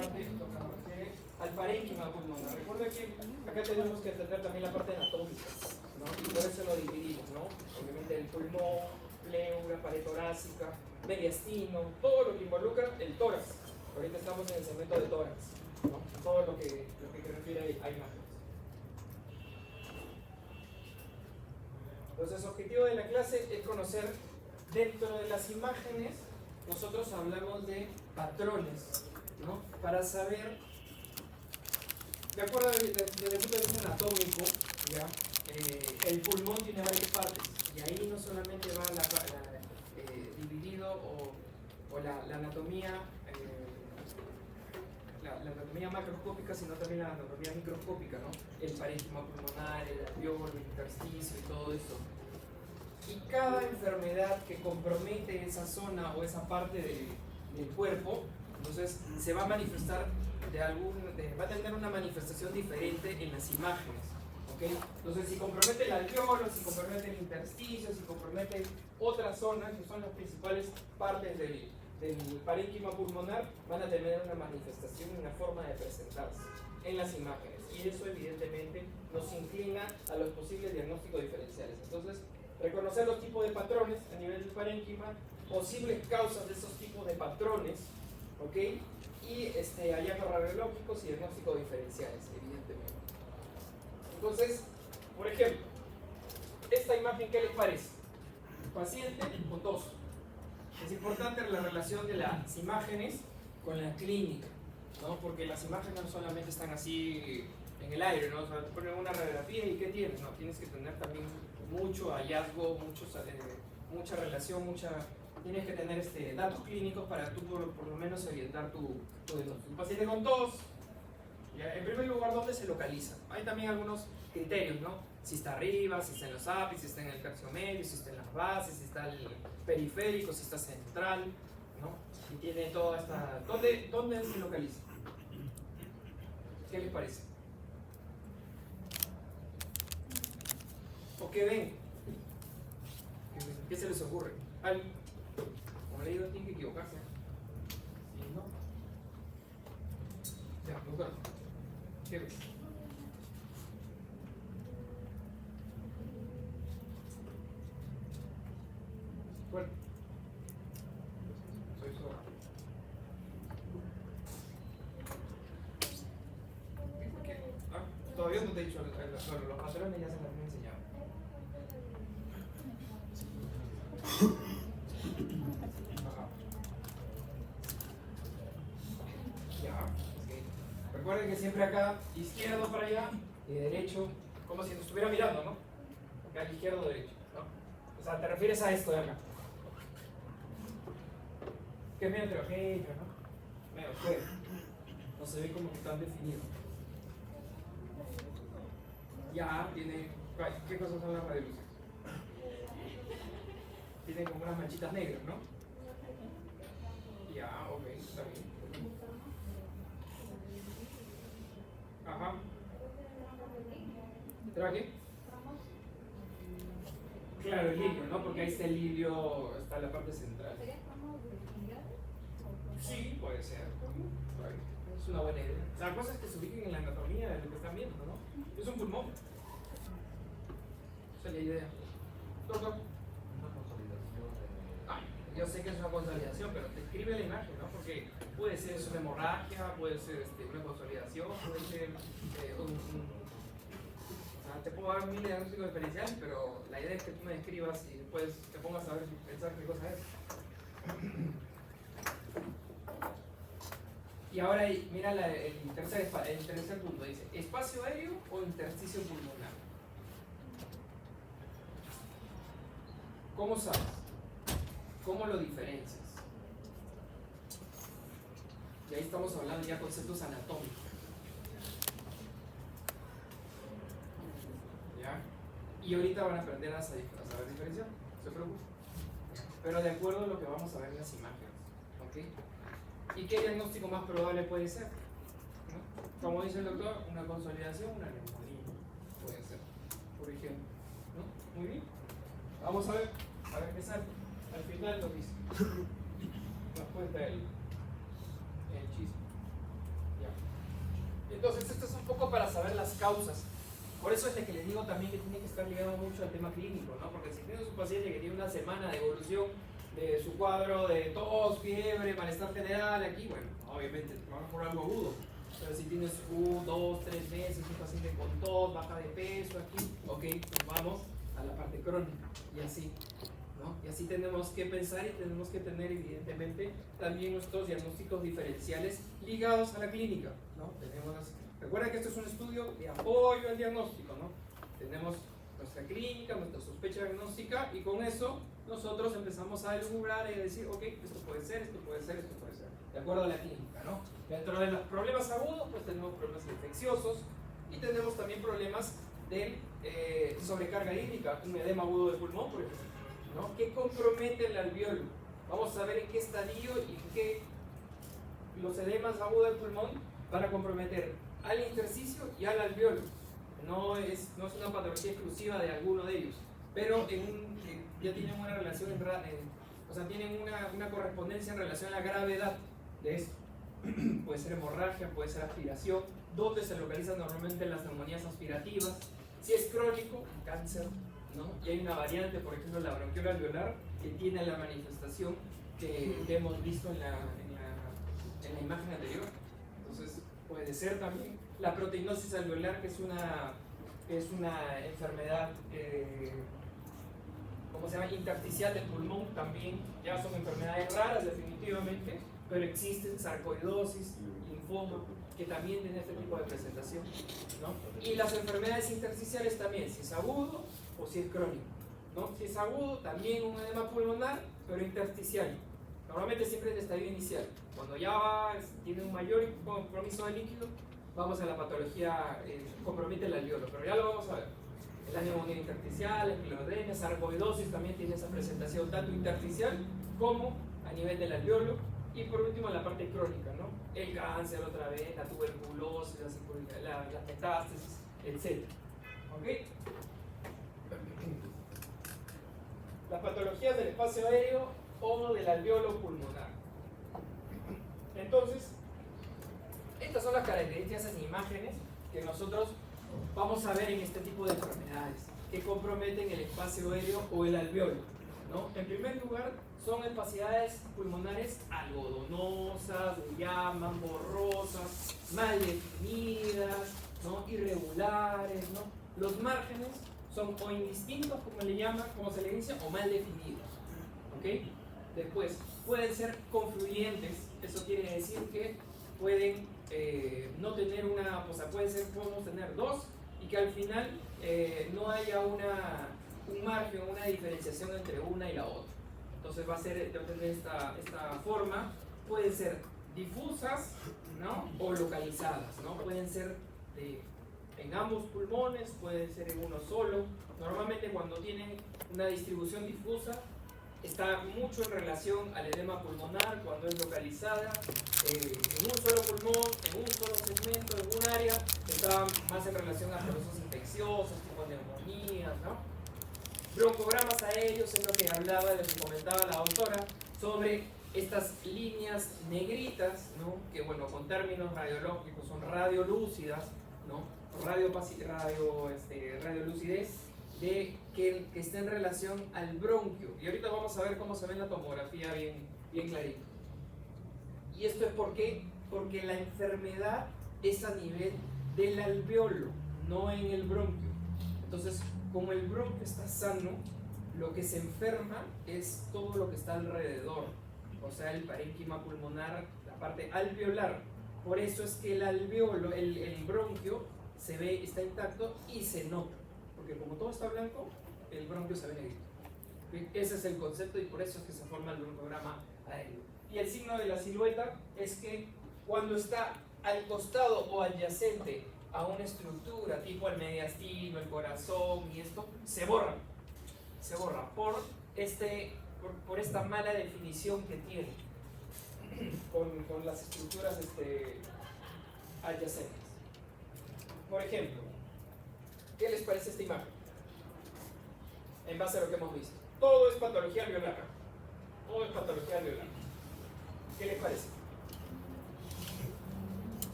parte refiere al parénquima pulmonar. Recuerda que acá tenemos que entender también la parte anatómica, ¿no? Y por eso lo dividimos, ¿no? Obviamente el pulmón, pleura, pared torácica, mediastino, todo lo que involucra el tórax. Ahorita estamos en el segmento de tórax, ¿no? Todo lo que refiere a imágenes. Entonces, el objetivo de la clase es conocer dentro de las imágenes. Nosotros hablamos de patrones, ¿no? Para saber, de acuerdo desde el punto de vista anatómico, ¿ya? El pulmón tiene varias partes y ahí no solamente va dividido o la anatomía, la anatomía macroscópica, sino también la anatomía microscópica, ¿no? El parénquima pulmonar, el alveolo, el intersticio y todo eso. Y cada enfermedad que compromete esa zona o esa parte del cuerpo, entonces se va a manifestar va a tener una manifestación diferente en las imágenes. ¿Okay? Entonces, si compromete el alveolo, si compromete el intersticio, si compromete otras zonas, que son las principales partes del parénquima pulmonar, van a tener una manifestación, una forma de presentarse en las imágenes. Y eso, evidentemente, nos inclina a los posibles diagnósticos diferenciales. Entonces, reconocer los tipos de patrones a nivel del parénquima, posibles causas de esos tipos de patrones, ¿ok? Y hallazgos radiológicos y diagnósticos diferenciales, evidentemente. Entonces, por ejemplo, esta imagen, ¿qué les parece? Paciente con tos. Es importante la relación de las imágenes con la clínica, ¿no? Porque las imágenes no solamente están así en el aire, ¿no? O sea, te ponen una radiografía y ¿qué tienes? No, tienes que tener también mucho hallazgo, mucha relación, tienes que tener datos clínicos para tú por lo menos orientar tu diagnóstico. Un paciente con tos, ¿ya? En primer lugar, ¿dónde se localiza? Hay también algunos criterios, ¿no? Si está arriba, si está en los ápices, si está en el tercio medio, si está en las bases, si está en el periférico, si está central, ¿no? Y tiene toda esta... ¿Dónde se localiza? ¿Qué les parece? ¿O qué ven? ¿Qué se les ocurre? Como le digo, tiene que equivocarse. ¿Sí, no? Ya, buscar. ¿Qué ves? Bueno, soy solo. ¿Por qué? Todavía no te he dicho, los patrones ya se los he enseñado. Ajá. Ya, okay. Recuerden que siempre acá, izquierdo para allá y derecho, como si nos estuviera mirando, ¿no? Acá izquierdo, derecho, ¿no? O sea, te refieres a esto de acá. Que es medio trajero, ¿no? Medio feo. No se ve como que tan definido. Ya tiene... ¿Qué cosas son las radioluces? Tienen como unas manchitas negras, ¿no? Ya, ok, está bien. Ajá. ¿Traje? Claro, el lirio, ¿no? Porque ahí está el lirio, está la parte central. Sí, puede ser. Es una buena idea. O sea, cosas que se ubiquen en la anatomía de lo que están viendo, ¿no? Es un pulmón. Esa es la idea. Doctor. Una consolidación Yo sé que es una consolidación, pero te escribe la imagen, ¿no? Porque puede ser una hemorragia, puede ser una consolidación, puede ser o sea, te puedo dar mil diagnósticos diferenciales, pero la idea es que tú me describas y después te pongas a ver y pensar qué cosa es. Y ahora mira el tercer punto, dice, ¿espacio aéreo o intersticio pulmonar? ¿Cómo sabes? ¿Cómo lo diferencias? Y ahí estamos hablando ya de conceptos anatómicos. ¿Ya? Y ahorita van a aprender a saber diferenciar, no se preocupen. Pero de acuerdo a lo que vamos a ver en las imágenes. ¿Ok? ¿Y qué diagnóstico más probable puede ser? ¿No? Como dice el doctor, una consolidación, una neumonía. Puede ser, por ejemplo. ¿No? Muy bien. Vamos a ver qué sale. Al final lo dice. Nos cuenta el chisme. poco para saber las causas. Por eso es de que les digo también que tiene que estar ligado mucho al tema clínico, ¿no? Porque si tienes un paciente que tiene una semana de evolución de su cuadro de tos, fiebre, malestar general, aquí, bueno, obviamente te van por algo agudo. Pero si tienes 1, 2, 3 meses, un paciente con tos, baja de peso aquí, ok, pues vamos a la parte crónica y así, ¿no? Y así tenemos que pensar y tenemos que tener evidentemente también nuestros diagnósticos diferenciales ligados a la clínica, ¿no? Recuerda que esto es un estudio de apoyo al diagnóstico, ¿no? Tenemos nuestra clínica, nuestra sospecha diagnóstica y con eso nosotros empezamos a elucubrar y a decir, ok, esto puede ser, esto puede ser, esto puede ser, de acuerdo a la clínica, ¿no? Dentro de los problemas agudos, pues tenemos problemas infecciosos y tenemos también problemas de sobrecarga hídrica, un edema agudo de pulmón, por ejemplo, ¿no? Que compromete el alveolo. Vamos a ver en qué estadio y en qué los edemas agudos del pulmón van a comprometer al intersticio y al alveolo. No es una patología exclusiva de alguno de ellos, pero ya tienen una relación, o sea, tienen una correspondencia en relación a la gravedad de esto. Puede ser hemorragia, puede ser aspiración, donde se localizan normalmente las neumonías aspirativas. Si es crónico, cáncer, ¿no? Y hay una variante, por ejemplo, la bronquiola alveolar, que tiene la manifestación que hemos visto en la imagen anterior. Entonces, puede ser también la proteinosis alveolar, que es una enfermedad, ¿cómo se llama? Intersticial del pulmón también. Ya son enfermedades raras, definitivamente, pero existen sarcoidosis, linfoma, que también tienen este tipo de presentación, ¿no? Y las enfermedades intersticiales también, si es agudo o si es crónico, ¿no? Si es agudo, también un edema pulmonar, pero intersticial. Normalmente siempre en el estadio inicial. Cuando ya tiene un mayor compromiso de líquido, vamos a la patología, compromete el alveolo, pero ya lo vamos a ver. La neumonía intersticial, esclerodermia, sarcoidosis también tiene esa presentación tanto intersticial como a nivel del alveolo. Y por último, la parte crónica, ¿no? El cáncer otra vez, la tuberculosis, la metástasis, etc. ¿Ok? Las patologías del espacio aéreo o del alveolo pulmonar. Entonces, estas son las características en imágenes que nosotros vamos a ver en este tipo de enfermedades que comprometen el espacio aéreo o el alveolo, ¿no? En primer lugar, son espacidades pulmonares algodonosas, le llaman, borrosas, mal definidas, ¿no? Irregulares, ¿no? Los márgenes son o indistintos, como le llaman, como se le dice, o mal definidos, ¿ok? Después, pueden ser confluyentes, eso quiere decir que pueden no tener una, o sea, podemos tener dos y que al final no haya un margen, una diferenciación entre una y la otra. Entonces va a tener esta forma, pueden ser difusas, ¿no? O localizadas, ¿no? Pueden ser en ambos pulmones, pueden ser en uno solo. Normalmente cuando tienen una distribución difusa, está mucho en relación al edema pulmonar. Cuando es localizada en un solo pulmón, en un solo segmento, en un área, está más en relación a procesos infecciosos, tipo neumonías, ¿no? Broncogramas aéreos es lo que hablaba, lo que comentaba la doctora, sobre estas líneas negritas, ¿no? Que bueno, con términos radiológicos son radiolúcidas, ¿no? Radiolucidez que está en relación al bronquio. Y ahorita vamos a ver cómo se ve en la tomografía bien clarito. Y esto es porque la enfermedad es a nivel del alveolo, no en el bronquio. Entonces, como el bronquio está sano, lo que se enferma es todo lo que está alrededor, o sea, el parénquima pulmonar, la parte alveolar. Por eso es que el alveolo, el bronquio, está intacto y se nota, porque como todo está blanco, el bronquio se ve negrito. Ese es el concepto y por eso es que se forma el broncograma aéreo. Y el signo de la silueta es que cuando está al costado o adyacente a una estructura tipo el mediastino, el corazón y esto, se borra por esta mala definición que tiene con las estructuras adyacentes. Por ejemplo, ¿qué les parece esta imagen? En base a lo que hemos visto, todo es patología alveolar, todo es patología alveolar. ¿Qué les parece?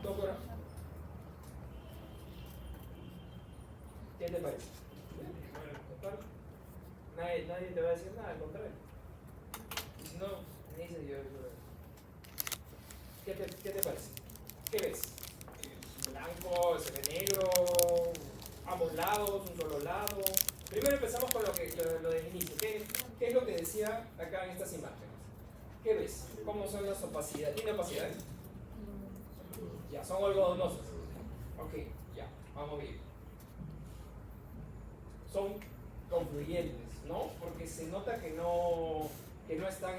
Doctora, ¿Qué te parece? Bueno, total, nadie te va a decir nada, al contrario. Y si no, me dices ¿qué te parece? ¿Qué ves? ¿Blanco, se ve negro, ambos lados, un solo lado? Primero empezamos con lo del inicio. ¿Qué es lo que decía acá en estas imágenes? ¿Qué ves? ¿Cómo son las opacidades? ¿Tiene opacidades? Ya, son algodonosas. Ok, ya, vamos bien. Son confluyentes, ¿no? Porque se nota que no están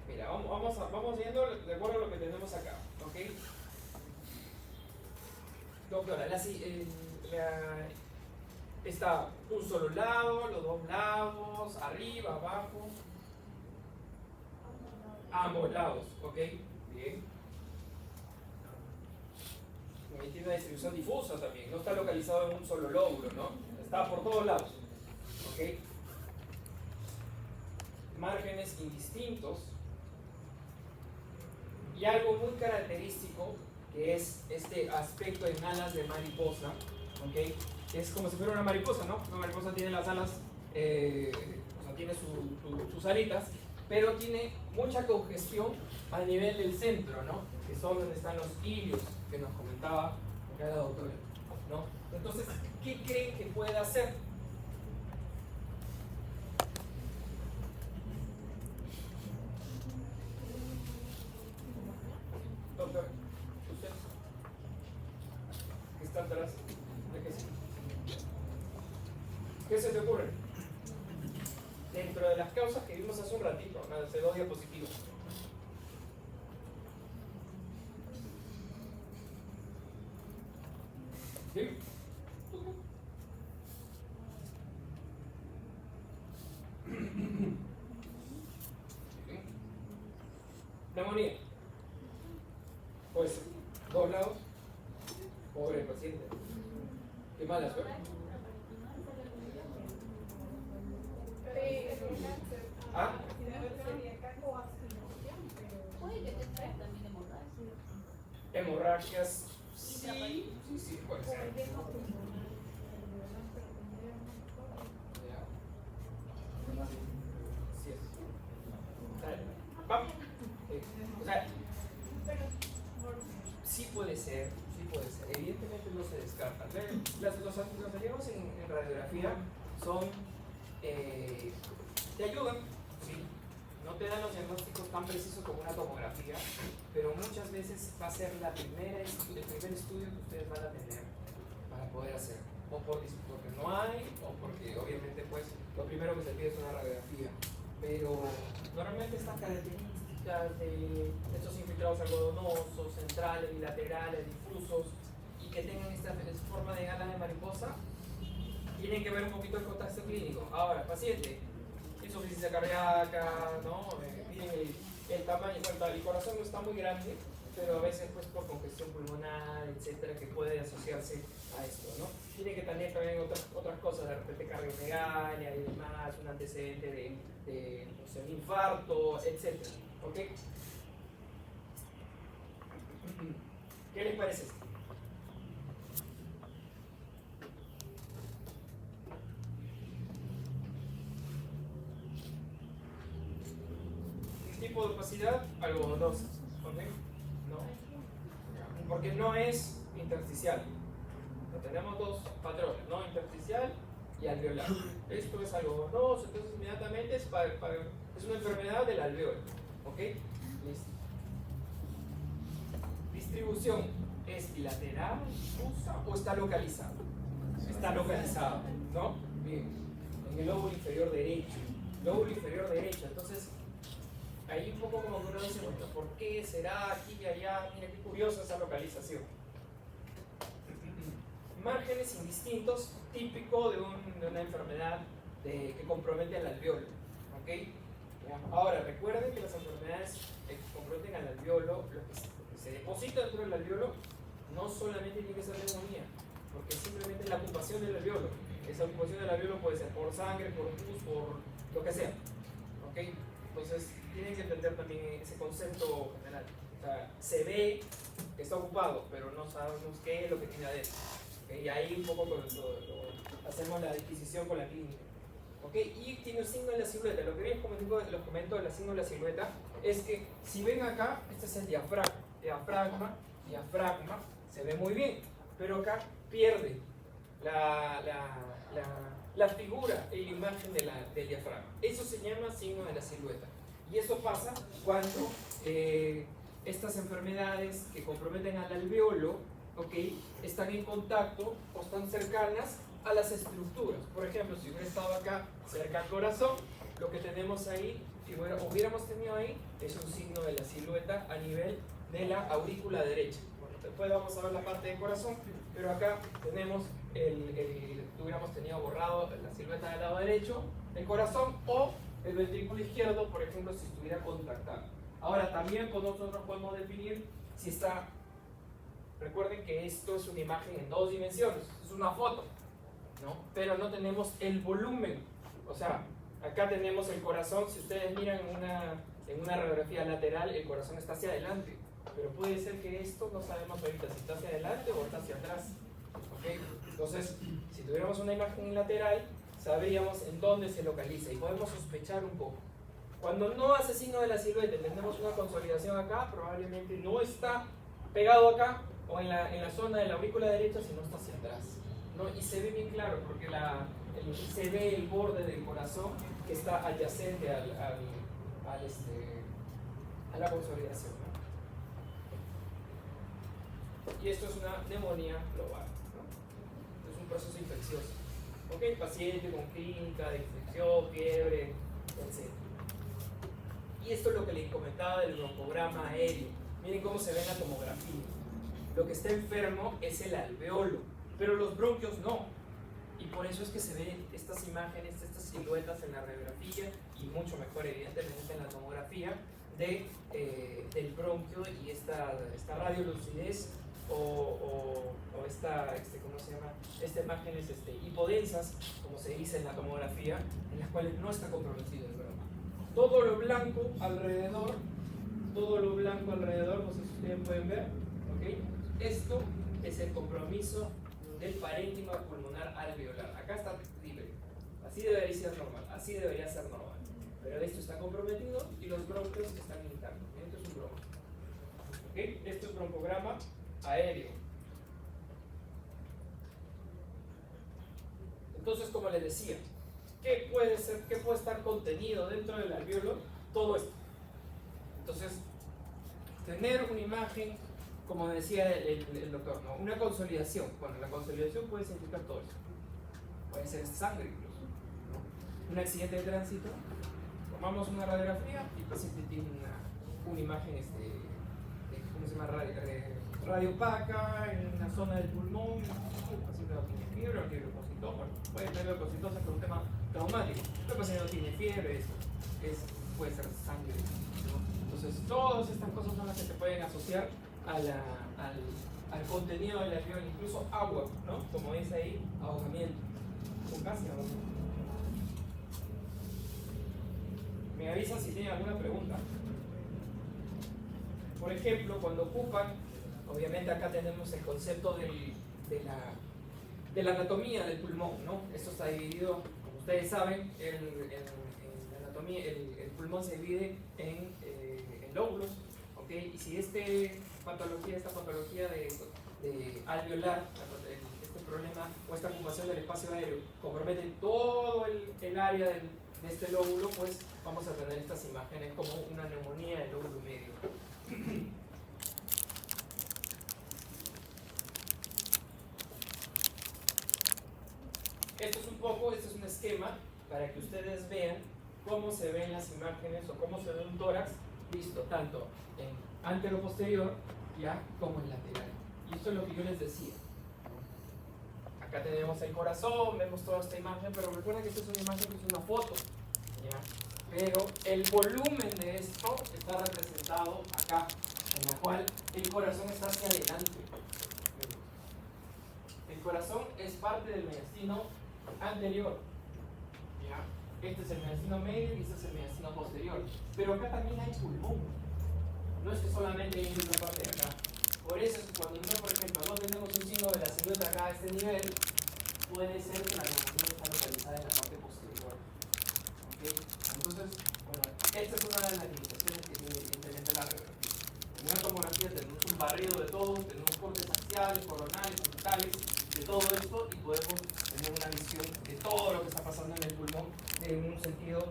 Mira, vamos yendo de acuerdo a lo que tenemos acá, ¿ok? Doctora, está un solo lado, los dos lados, arriba, abajo, ambos lados, ¿ok? Bien. Tiene una distribución difusa también, no está localizado en un solo lóbulo, ¿no? Está por todos lados, ¿ok? Márgenes indistintos y algo muy característico que es este aspecto en alas de mariposa, ¿ok? Es como si fuera una mariposa, ¿no? Una mariposa tiene las alas, o sea, tiene sus alitas, pero tiene mucha congestión a nivel del centro, ¿no? Que son donde están los hilios que nos comentaba acá la doctora, ¿no? Entonces, ¿qué creen que puede hacer? Doctor, usted que está atrás, ¿de qué sí? ¿Qué se te ocurre? Dentro de las causas que vimos hace un ratito, hace 2 diapositivas. ¿Sí? Neumonía. Pues, 2 lados. Pobre paciente. Qué mala suerte. ¿Ah? Puede que te traiga también Hemorragias. Sí, puede ser. Sí es. Vamos. O sea, sí puede ser. Evidentemente no se descarta. Los hallazgos en radiografía son, te ayudan, ¿sí? No te dan los diagnósticos tan precisos como una tomografía, pero muchas veces va a ser el primer estudio que ustedes van a tener para poder hacer. O porque no hay, o porque obviamente pues lo primero que se pide es una radiografía. Pero normalmente estas características de estos infiltrados algodonosos, centrales, bilaterales, difusos, y que tengan esta forma de alas de mariposa, tienen que ver un poquito el contexto clínico. Ahora, paciente, insuficiencia cardíaca, ¿no? Miren el tamaño, bueno, el corazón no está muy grande, pero a veces pues por congestión pulmonar, etcétera, que puede asociarse a esto, ¿no? Tiene que tener también otras cosas, de repente cardiomegalia y demás, un antecedente de no sé, un infarto, etcétera, ¿ok? ¿Qué les parece esto? Tipo de opacidad algodonosa, ¿ok? No, porque no es intersticial. Tenemos 2 patrones, ¿no? Intersticial y alveolar. Esto es algodonoso, entonces inmediatamente es una enfermedad del alveolo, ¿ok? Listo. Distribución, ¿es bilateral, difusa o está localizado? Está localizado, ¿no? Bien, en el lóbulo inferior derecho. Lóbulo inferior derecho, entonces ahí un poco como que uno dice, bueno, ¿por qué será aquí y allá? Mira qué curiosa esa localización. Márgenes indistintos, típico de una enfermedad que compromete al alveolo, ¿ok? Ahora, recuerden que las enfermedades que comprometen al alveolo, lo que se deposita dentro del alveolo, no solamente tiene que ser neumonía, porque simplemente la ocupación del alveolo. Esa ocupación del alveolo puede ser por sangre, por pus, por lo que sea, ¿ok? Entonces, tienen que entender también ese concepto general. O sea, se ve que está ocupado, pero no sabemos qué es lo que tiene adentro. ¿Ok? Y ahí un poco hacemos la adquisición con la clínica. Y tiene un signo de la silueta. Lo que les comento del signo de la silueta es que si ven acá, este es el diafragma, se ve muy bien, pero acá pierde la figura y la imagen del diafragma. Eso se llama signo de la silueta. Y eso pasa cuando estas enfermedades que comprometen al alveolo, están en contacto o están cercanas a las estructuras. Por ejemplo, si hubiera estado acá cerca al corazón, lo que tenemos ahí, si hubiéramos tenido ahí, es un signo de la silueta a nivel de la aurícula derecha. Bueno, después vamos a ver la parte del corazón, pero acá tenemos hubiéramos tenido borrado la silueta del lado derecho, el corazón o el ventrículo izquierdo, por ejemplo, si estuviera contactado. Ahora, también nosotros podemos definir si está. Recuerden que esto es una imagen en 2 dimensiones, es una foto, ¿no? Pero no tenemos el volumen. O sea, acá tenemos el corazón. Si ustedes miran en una radiografía lateral, el corazón está hacia adelante. Pero puede ser que esto no sabemos ahorita si está hacia adelante o está hacia atrás. Entonces, si tuviéramos una imagen lateral, sabríamos en dónde se localiza y podemos sospechar un poco. Cuando no hace signo de la silueta, tenemos una consolidación acá, probablemente no está pegado acá o en la zona de la aurícula derecha, sino está hacia atrás, ¿no? Y se ve bien claro porque se ve el borde del corazón que está adyacente a la consolidación, ¿no? Y esto es una neumonía global, ¿no? Es un proceso infeccioso. Paciente con clínica de infección, fiebre, etc. Y esto es lo que les comentaba del broncograma aéreo. Miren cómo se ve en la tomografía. Lo que está enfermo es el alveolo, pero los bronquios no. Y por eso es que se ven estas imágenes, estas siluetas en la radiografía y mucho mejor, evidentemente, en la tomografía del bronquio y esta radiolucidez o ¿cómo se llama? Estas imágenes hipodensas, como se dice en la tomografía, en las cuales no está comprometido el bronquio. Todo lo blanco alrededor, no sé si ustedes pueden ver, esto es el compromiso del parénquima pulmonar alveolar. Acá está libre, así debería ser normal, pero esto está comprometido y los bronquios están intactos. Esto es un bronquio. Esto es broncograma aéreo. Entonces, como les decía, ¿qué puede estar contenido dentro del alveolo? Todo esto. Entonces, tener una imagen, como decía el doctor, ¿no? Una consolidación. Bueno, la consolidación puede significar todo eso. Puede ser sangre incluso, ¿no? Un accidente de tránsito, tomamos una radiografía y el paciente tiene una imagen, ¿cómo se llama? Radiopaca en la zona del pulmón. El paciente no tiene fiebre, no tiene leucocitosis. Bueno, puede tener leucocitosis por un tema traumático. El paciente no tiene fiebre, puede ser sangre, ¿no? Entonces, todas estas cosas son las que se pueden asociar al contenido del alveolo, incluso agua, ¿no? Como dice ahí, ahogamiento. Con casi ahogamiento. Me avisan si tienen alguna pregunta. Por ejemplo, cuando ocupan, obviamente acá tenemos el concepto de la anatomía del pulmón, ¿no? Esto está dividido, como ustedes saben, la anatomía, el pulmón se divide en lóbulos, y si esta patología de alveolar, este problema o esta ocupación del espacio aéreo compromete todo el área de este lóbulo, pues vamos a tener estas imágenes como una neumonía del lóbulo medio. Este es un esquema para que ustedes vean cómo se ven las imágenes o cómo se ve un tórax visto tanto en antero-posterior ya como en lateral. Y esto es lo que yo les decía. Acá tenemos el corazón, vemos toda esta imagen, pero recuerden que esta es una imagen que es una foto, ¿ya? Pero el volumen de esto está representado acá, en la cual el corazón está hacia adelante. El corazón es parte del mediastino anterior, ¿ya? Este es el mediastino medio y este es el mediastino posterior. Pero acá también hay pulmón. No es que solamente hay una parte de acá. Por eso es que cuando no, por ejemplo, no tenemos un signo de la silueta acá a este nivel, puede ser que la neumonía está localizada en la parte posterior. ¿Ok? Entonces, bueno, esta es una de las limitaciones que tiene evidentemente la radiografía. En una tomografía tenemos un barrido de todo, tenemos cortes axiales, coronales, orbitales, de todo esto y podemos tener una visión de todo lo que está pasando en el pulmón en un sentido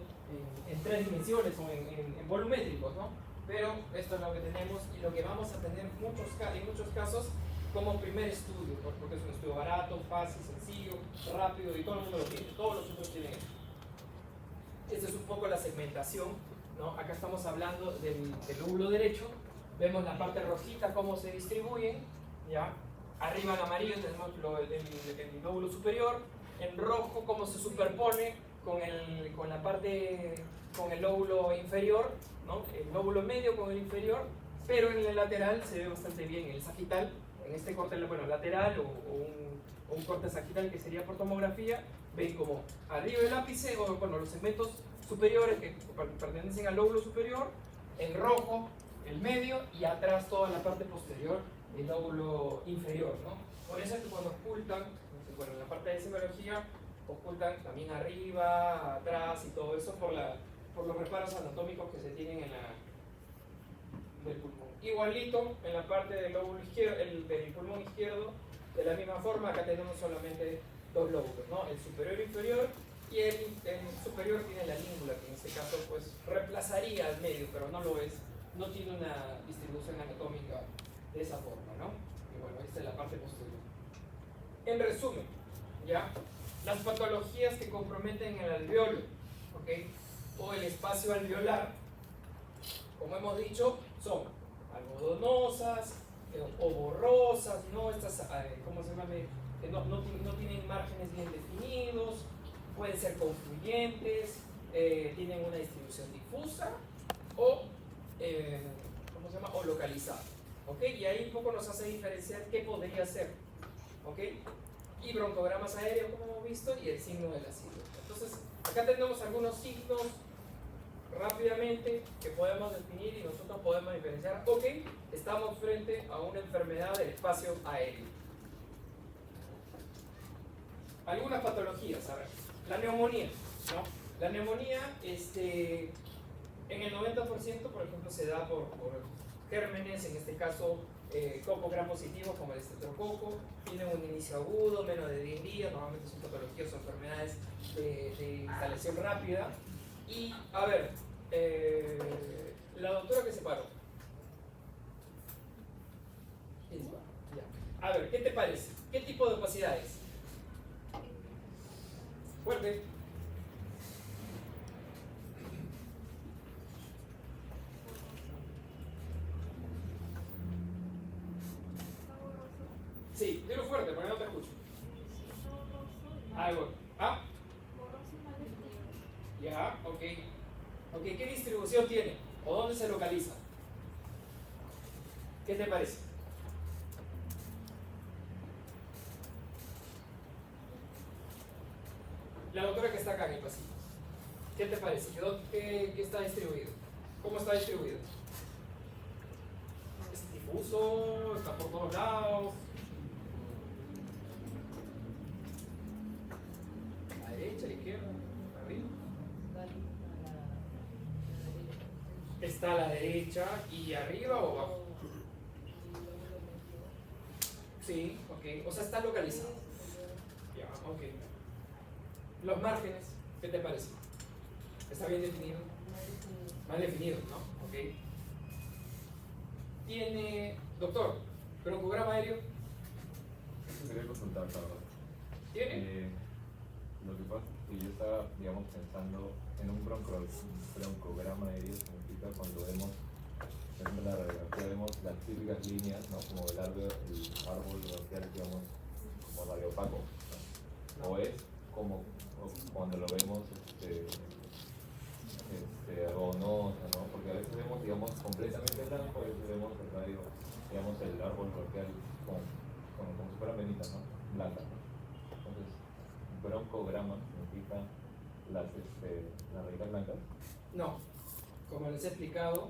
en tres dimensiones o en volumétricos, ¿no? Pero esto es lo que tenemos y lo que vamos a tener en muchos casos como primer estudio, porque es un estudio barato, fácil, sencillo, rápido y todo el mundo lo tiene, todos los otros tienen esto. Esta es un poco la segmentación, ¿no? Acá estamos hablando del lóbulo derecho, vemos la parte rojita cómo se distribuyen, ¿ya? Arriba en amarillo tenemos el lóbulo superior, en rojo cómo se superpone con la parte, con el lóbulo inferior, ¿no? El lóbulo medio con el inferior, pero en el lateral se ve bastante bien, el sagital, en este corte bueno, lateral o un corte sagital que sería por tomografía, ven como arriba el ápice, o bueno, los segmentos superiores que pertenecen al lóbulo superior, en rojo el medio y atrás toda la parte posterior, el lóbulo inferior, ¿no? Por eso es que cuando ocultan, bueno, en la parte de semiología, ocultan también arriba, atrás y todo eso por los reparos anatómicos que se tienen en del pulmón. Igualito en la parte del lóbulo izquierdo, del pulmón izquierdo, de la misma forma, acá tenemos solamente dos lóbulos, ¿no? El superior e inferior, y el superior tiene la língula, que en este caso pues reemplazaría al medio, pero no lo es, no tiene una distribución anatómica de esa forma, ¿no? Y bueno, esta es la parte posterior. En resumen, ¿ya? Las patologías que comprometen el alveolo, ¿ok? O el espacio alveolar, como hemos dicho, son algodonosas o borrosas, ¿no? Estas, ¿cómo se llama? Que no tienen márgenes bien definidos, pueden ser confluyentes, tienen una distribución difusa o, ¿cómo se llama? O localizada, ¿ok? Y ahí un poco nos hace diferenciar qué podría ser, ¿ok? Y broncogramas aéreos, como hemos visto, y el signo de la silueta. Entonces, acá tenemos algunos signos rápidamente que podemos definir y nosotros podemos diferenciar. Ok, estamos frente a una enfermedad del espacio aéreo. Algunas patologías, a ver, la neumonía, ¿no? La neumonía, en el 90%, por ejemplo, se da por gérmenes, en este caso, coco gram positivo como el estreptococo, tienen un inicio agudo, menos de 10 días, normalmente son patologías o enfermedades de instalación rápida. Y, a ver, la doctora que se paró. ¿Quién se paró? Ya. A ver, ¿qué te parece? ¿Qué tipo de opacidades? Fuerte. Sí, dilo fuerte, porque no te escucho. Algo. ¿Ah? Ya, ok. Ok, ¿qué distribución tiene? ¿O dónde se localiza? ¿Qué te parece? La doctora que está acá en el pasillo. ¿Qué te parece? ¿Qué está distribuido? ¿Cómo está distribuido? ¿Es difuso? ¿Está por todos lados? ¿A la derecha, a la izquierda, arriba? ¿Está a la derecha y arriba o abajo? Sí, ok. O sea, está localizado. Ya, ok. Los márgenes, ¿qué te parece? ¿Está bien definido? Mal definido, ¿no? Ok. Tiene, doctor, broncograma aéreo. Quería consultar, la verdad. ¿Tiene? Lo que pasa es que yo estaba, digamos, pensando en un broncograma aéreo, significa cuando vemos, por ejemplo, en la radiografía vemos las típicas líneas, ¿no? Como el árbol bronquial, digamos, como radiopaco, ¿no? O es como cuando lo vemos algodonosa, ¿no? Porque a veces vemos, digamos, completamente blanco, a veces vemos el radio, digamos, el árbol bronquial como si fueran venitas, ¿no? Blancas, ¿no? Entonces, broncograma significa las rayitas blancas. No. Como les he explicado,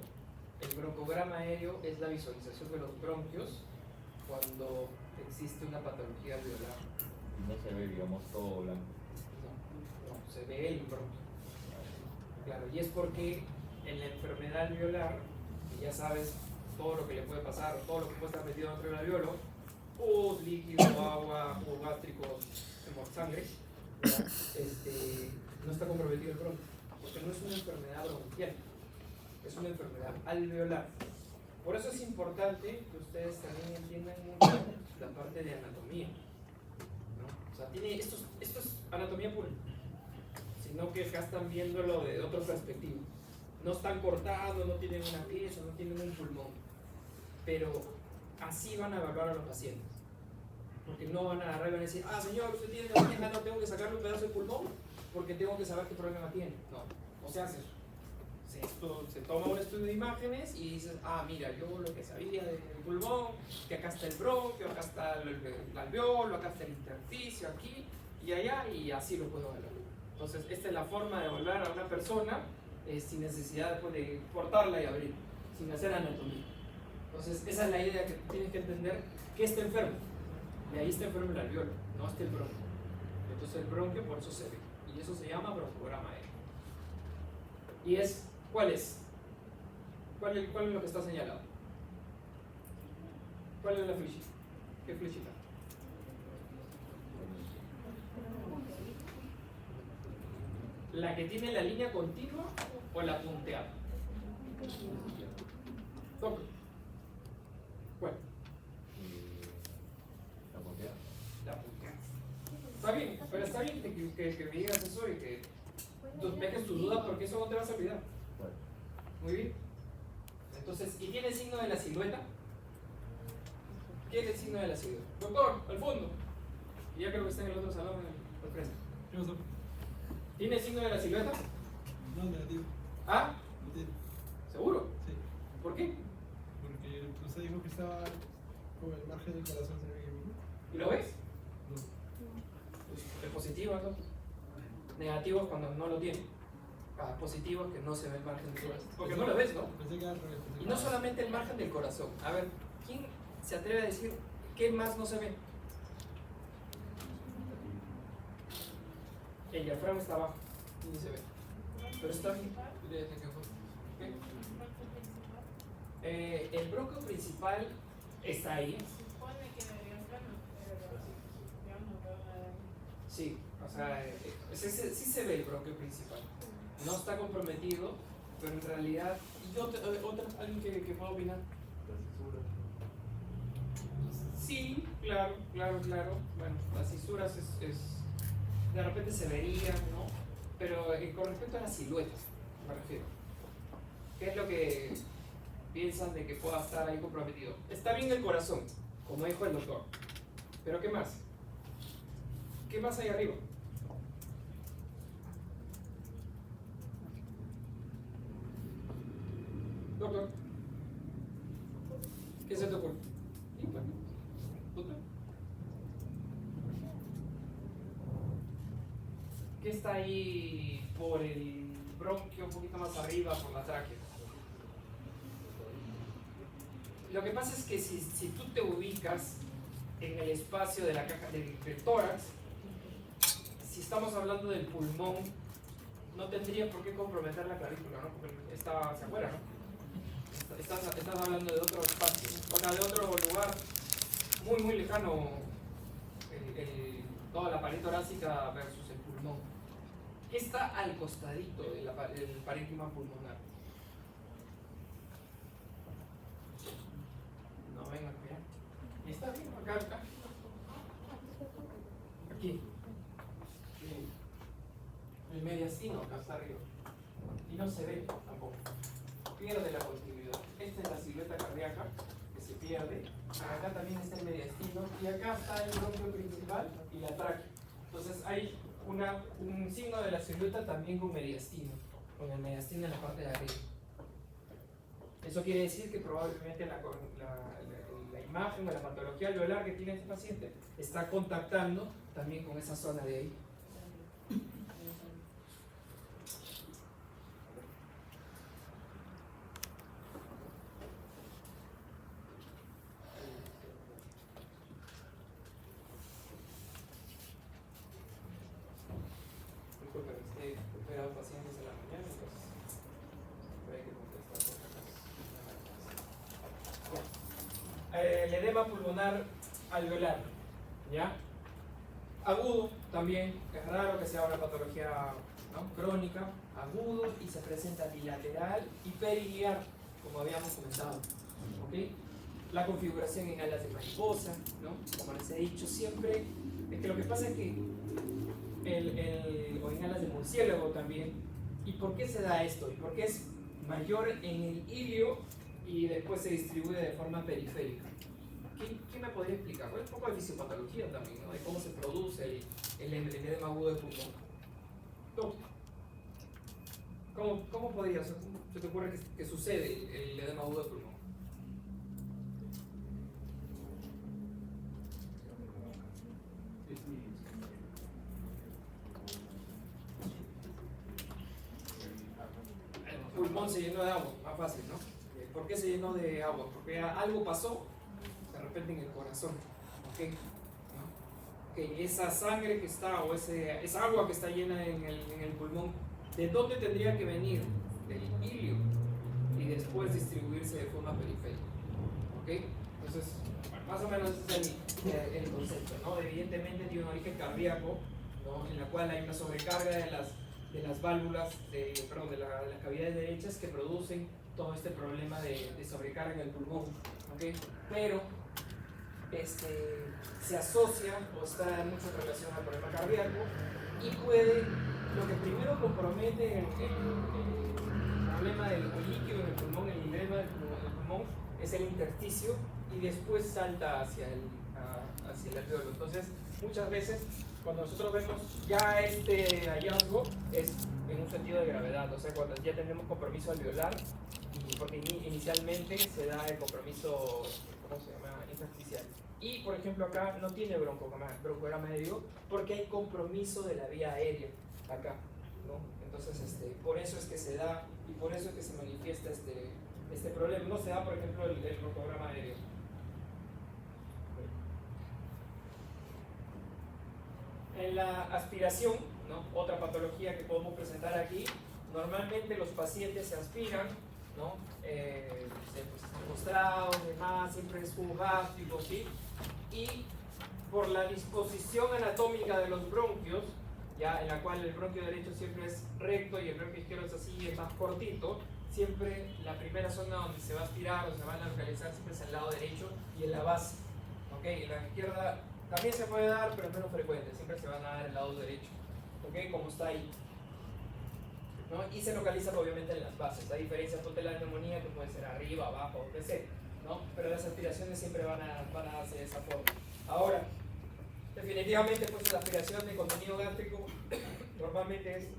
El broncograma aéreo es la visualización de los bronquios cuando existe una patología alveolar. Y no se ve, digamos, todo blanco. No, se ve el bronquio. Claro, y es porque en la enfermedad alveolar, y ya sabes todo lo que le puede pasar, todo lo que puede estar metido dentro del alveolo, pus, líquido, agua, jugo gástrico, sangre, no está comprometido el bronquio, porque no es una enfermedad bronquial, es una enfermedad alveolar. Por eso es importante que ustedes también entiendan mucho la parte de anatomía, ¿no? O sea, esto es anatomía pura, sino que acá están viéndolo de otra perspectiva. No están cortados, no tienen una pieza, no tienen un pulmón, pero así van a evaluar a los pacientes. Porque no van a agarrar y van a decir, señor, usted tiene la no tengo que sacarle un pedazo de pulmón porque tengo que saber qué problema tiene. No se hace eso. Se toma un estudio de imágenes y dices, mira, yo lo que sabía del pulmón, que acá está el bronquio, acá está el alveolo, acá está el intersticio, aquí y allá, y así lo puedo evaluar. Entonces, esta es la forma de evaluar a una persona sin necesidad después de cortarla y abrir, sin hacer anatomía. Entonces, esa es la idea que tienes que entender, que está enfermo. Y ahí está enfermo el alveolo, no está el bronquio. Entonces el bronquio por eso se ve. Y eso se llama broncograma aéreo. Y es, ¿cuál es? ¿Cuál es lo que está señalado? ¿Cuál es la flechita? ¿Qué flechita? ¿La que tiene la línea continua o la punteada? Toca. ¿Cuál? La punteada. La punteada. Está bien, pero está bien que me digas eso y que dejes tus dudas porque eso no te vas a olvidar. Bueno. Muy bien. Entonces, ¿y tiene el signo de la silueta? ¿Qué es el signo de la silueta? Doctor, al fondo. Y ya creo que está en el otro salón, al frente. ¿Qué pasó? ¿Tiene el signo de la silueta? No, negativo. ¿Ah? No tiene. ¿Seguro? Sí. ¿Por qué? Porque usted dijo que estaba con el margen del corazón se ve bien. ¿Y lo ves? No. Pues, es positivo, ¿no? Negativo es cuando no lo tiene. Positivo es que no se ve el margen del corazón. Porque no lo ves, ¿no? Pensé que era al revés. Y no solamente el margen del corazón. A ver, ¿quién se atreve a decir qué más no se ve? El diafragma está abajo, ni se ve. Pero está bien. El bronquio principal está ahí. Se supone que debería estarlo, pero yo no veo nada. Sí, o sea, sí se ve el bronquio principal. No está comprometido, pero en realidad. ¿Y alguien que pueda opinar? La cisura. Sí, claro. Bueno, las cisuras de repente se verían, ¿no? Pero con respecto a las siluetas, me refiero. ¿Qué es lo que piensan de que pueda estar ahí comprometido? Está bien el corazón, como dijo el doctor. Pero ¿qué más? ¿Qué más hay arriba? Doctor, ¿qué se te ocurre? Sí, bueno. Doctor. ¿Qué está ahí por el bronquio, un poquito más arriba, por la tráquea? Lo que pasa es que si tú te ubicas en el espacio de la caja del tórax, si estamos hablando del pulmón, no tendría por qué comprometer la clavícula, ¿no? Porque está hacia afuera, ¿no? Estás hablando de otro espacio, o sea, de otro lugar muy lejano, toda la pared torácica versus el pulmón. ¿Qué está al costadito del parénquima pulmonar? No, venga, acá. Está bien, acá. Aquí. El mediastino acá está arriba. Y no se ve tampoco. Pierde la continuidad. Esta es la silueta cardíaca que se pierde. Acá también está el mediastino. Y acá está el bronquio principal y la tráquea. Entonces hay un signo de la silueta también con mediastino. Con el mediastino en la parte de arriba. Eso quiere decir que probablemente la imagen o la patología alveolar que tiene este paciente está contactando también con esa zona de ahí. El edema pulmonar alveolar, ¿ya? Agudo también, es raro que sea una patología, ¿no?, crónica, agudo, y se presenta bilateral y periliar, como habíamos comentado, ¿ok? La configuración en alas de mariposa, ¿no? Como les he dicho siempre, es que lo que pasa es que o en alas de murciélago también. ¿Y por qué se da esto? ¿Y por qué es mayor en el ilio y después se distribuye de forma periférica? ¿Quién me podría explicar? Bueno, un poco de fisiopatología también, ¿no? De cómo se produce el edema agudo de pulmón. ¿Cómo podría, o sea, cómo se te ocurre que sucede el edema agudo de pulmón? El pulmón se llenó de agua, más fácil, ¿no? ¿Por qué se llenó de agua? Porque algo pasó de repente en el corazón, ¿ok? ¿No? Que esa sangre que está, o esa agua que está llena en el pulmón, ¿de dónde tendría que venir? Del ilio, y después distribuirse de forma periférica, ¿ok? Entonces, más o menos ese es el concepto, ¿no? Evidentemente tiene un origen cardíaco, ¿no?, en la cual hay una sobrecarga de las válvulas, de las cavidades derechas que producen todo este problema de sobrecarga en el pulmón, ¿ok? Pero se asocia o está en mucha relación al problema cardíaco, y puede, lo que primero compromete el problema del líquido en el pulmón, el edema del pulmón, es el intersticio, y después salta hacia el alveolo. Entonces, muchas veces, cuando nosotros vemos ya este hallazgo, es en un sentido de gravedad, o sea, cuando ya tenemos compromiso alveolar, y porque inicialmente se da el compromiso, ¿cómo se llama?, intersticial. Y, por ejemplo, acá no tiene broncograma aéreo porque hay compromiso de la vía aérea acá, ¿no? Entonces, por eso es que se da, y por eso es que se manifiesta este problema. No se da, por ejemplo, el broncograma aéreo. En la aspiración, ¿no?, otra patología que podemos presentar aquí, normalmente los pacientes se aspiran, ¿no?, postrados, demás, siempre es jugo gástrico, ¿sí? Y por la disposición anatómica de los bronquios, ya, en la cual el bronquio derecho siempre es recto y el bronquio izquierdo es así, es más cortito, siempre la primera zona donde se va a aspirar o se van a localizar siempre es el lado derecho y en la base, ¿ok? En la izquierda también se puede dar, pero es menos frecuente, siempre se van a dar el lado derecho, ¿ok? Como está ahí, ¿no? Y se localiza obviamente en las bases, a diferencia de la neumonía que puede ser arriba, abajo, etc., ¿no? Pero las aspiraciones siempre van a darse de esa forma. Ahora, definitivamente, pues la aspiración de contenido gástrico normalmente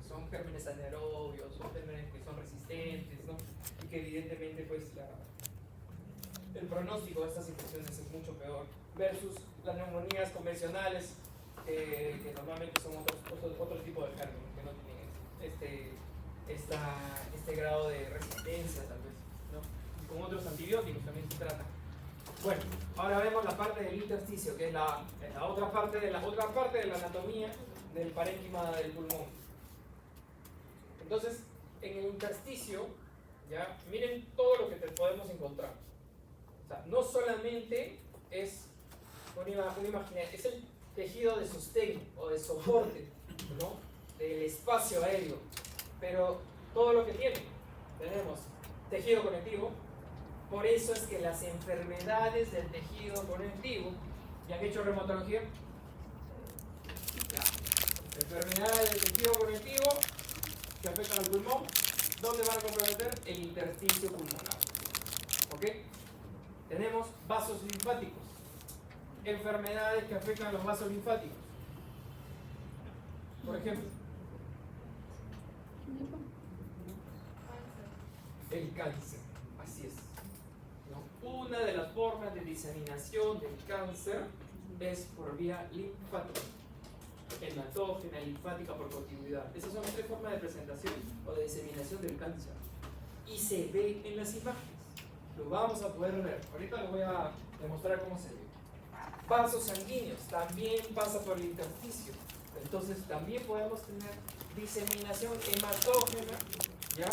son gérmenes anaerobios, son gérmenes que son resistentes, ¿no? Y que evidentemente, pues el pronóstico de estas infecciones es mucho peor versus las neumonías convencionales, que normalmente son otro tipo de gérmenes que no tienen este grado de resistencia, tal vez, ¿no? Y con otros antibióticos también se trata. Bueno, ahora vemos la parte del intersticio, que es la otra parte de la anatomía del parénquima del pulmón. Entonces, en el intersticio, ya, miren todo lo que podemos encontrar. O sea, no solamente es una imagen, es el tejido de sostén o de soporte, ¿no?, del espacio aéreo, pero todo lo que tiene. Tenemos tejido conectivo. Por eso es que las enfermedades del tejido conectivo, ¿ya han hecho reumatología? Ya. Enfermedades del tejido conectivo que afectan al pulmón, ¿dónde van a comprometer? El intersticio pulmonar. ¿Ok? Tenemos vasos linfáticos, enfermedades que afectan a los vasos linfáticos. Por ejemplo, el cáncer, así es, ¿no? Una de las formas de diseminación del cáncer es por vía linfática, hematógena, linfática por continuidad. Esas son las tres formas de presentación o de diseminación del cáncer. Y se ve en las imágenes. Lo vamos a poder ver. Ahorita les voy a demostrar cómo se ve. Vasos sanguíneos también pasa por el intersticio. Entonces también podemos tener diseminación hematógena, ¿ya?,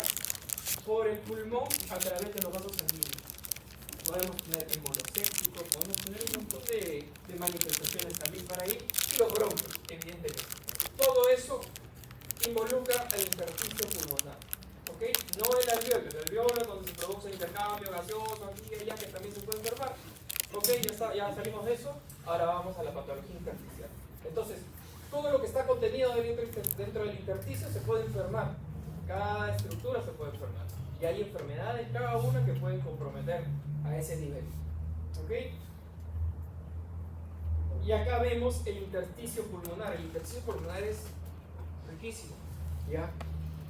por el pulmón a través de los vasos sanguíneos. podemos tener hemoloséptico, podemos tener un montón de manifestaciones también para ahí, y los bronquios, evidentemente. Todo eso involucra al intersticio pulmonar. ¿Ok? No el alveolo donde se produce intercambio gaseoso aquí y allá, que también se puede enfermar. ¿Ok? Ya salimos de eso. Ahora vamos a la patología intersticial. Entonces, todo lo que está contenido dentro del intersticio se puede enfermar. Cada estructura se puede enfermar. Y hay enfermedades, cada una, que pueden comprometer a ese nivel. ¿Ok? Y acá vemos el intersticio pulmonar. El intersticio pulmonar es riquísimo, ¿ya?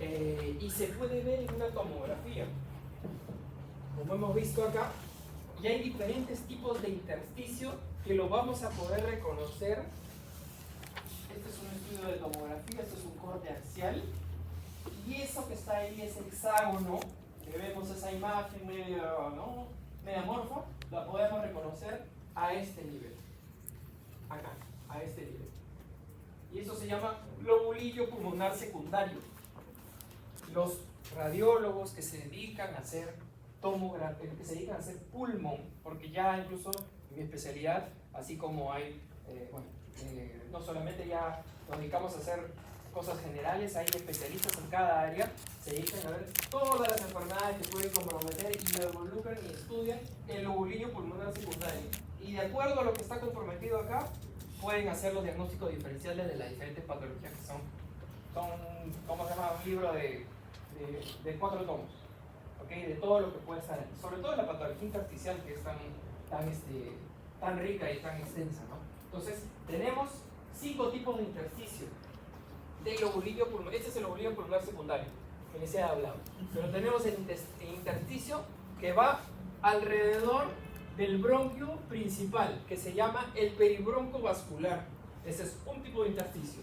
Y se puede ver en una tomografía. Como hemos visto acá, y hay diferentes tipos de intersticio que lo vamos a poder reconocer. Este es un estudio de tomografía, este es un corte axial. Y eso que está ahí, ese hexágono, que vemos esa imagen media, ¿no?, media amorfa, la podemos reconocer a este nivel. Acá, a este nivel. Y eso se llama lobulillo pulmonar secundario. Los radiólogos que se dedican a hacer tomografía, que se dedican a hacer pulmón, porque ya incluso en mi especialidad, así como hay, no solamente ya nos dedicamos a hacer cosas generales, hay especialistas en cada área, se dedican a ver todas las enfermedades que pueden comprometer y involucran y estudian el lobulillo pulmonar secundario. Y de acuerdo a lo que está comprometido acá, pueden hacer los diagnósticos diferenciales de las diferentes patologías que son ¿cómo se llama? Un libro de 4 tomos, ¿ok? De todo lo que puede estar ahí. Sobre todo la patología intersticial, que es tan rica y tan extensa, ¿no? Entonces, tenemos 5 tipos de intersticio del lobulillo pulmonar. Este es el lobulillo pulmonar secundario, que les he hablado. Pero tenemos el intersticio que va alrededor del bronquio principal, que se llama el peribronco vascular. Ese es un tipo de intersticio.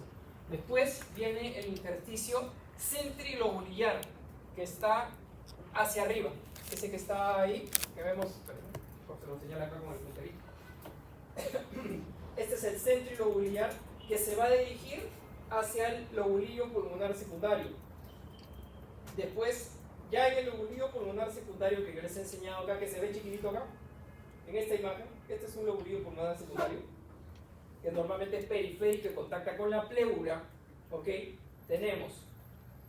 Después viene el intersticio centrilobulillar, que está hacia arriba. Ese que está ahí, que vemos, se lo señala acá con el punterito. Este es el centrilobulillar, que se va a dirigir hacia el lobulillo pulmonar secundario. Después, ya en el lobulillo pulmonar secundario, que yo les he enseñado acá, que se ve chiquitito acá, en esta imagen, este es un lobulillo pulmonar secundario, que normalmente es periférico y contacta con la pleura, ¿ok? Tenemos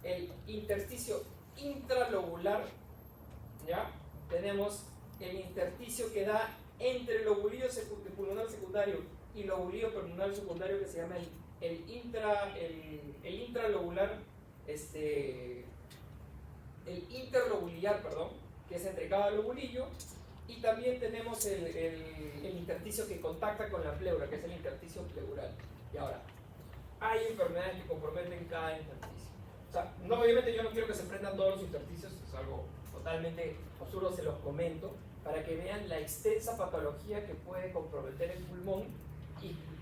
el intersticio intralobular, ¿ya? Tenemos el intersticio que da entre el lobulillo pulmonar secundario y lobulillo pulmonar secundario, que se llama el intralobular, el interlobulillar, perdón, que es entre cada lobulillo. Y también tenemos el intersticio que contacta con la pleura, que es el intersticio pleural. Y ahora, hay enfermedades que comprometen cada intersticio. O sea, no, obviamente yo no quiero que se prendan todos los intersticios, es algo totalmente absurdo, se los comento, para que vean la extensa patología que puede comprometer el pulmón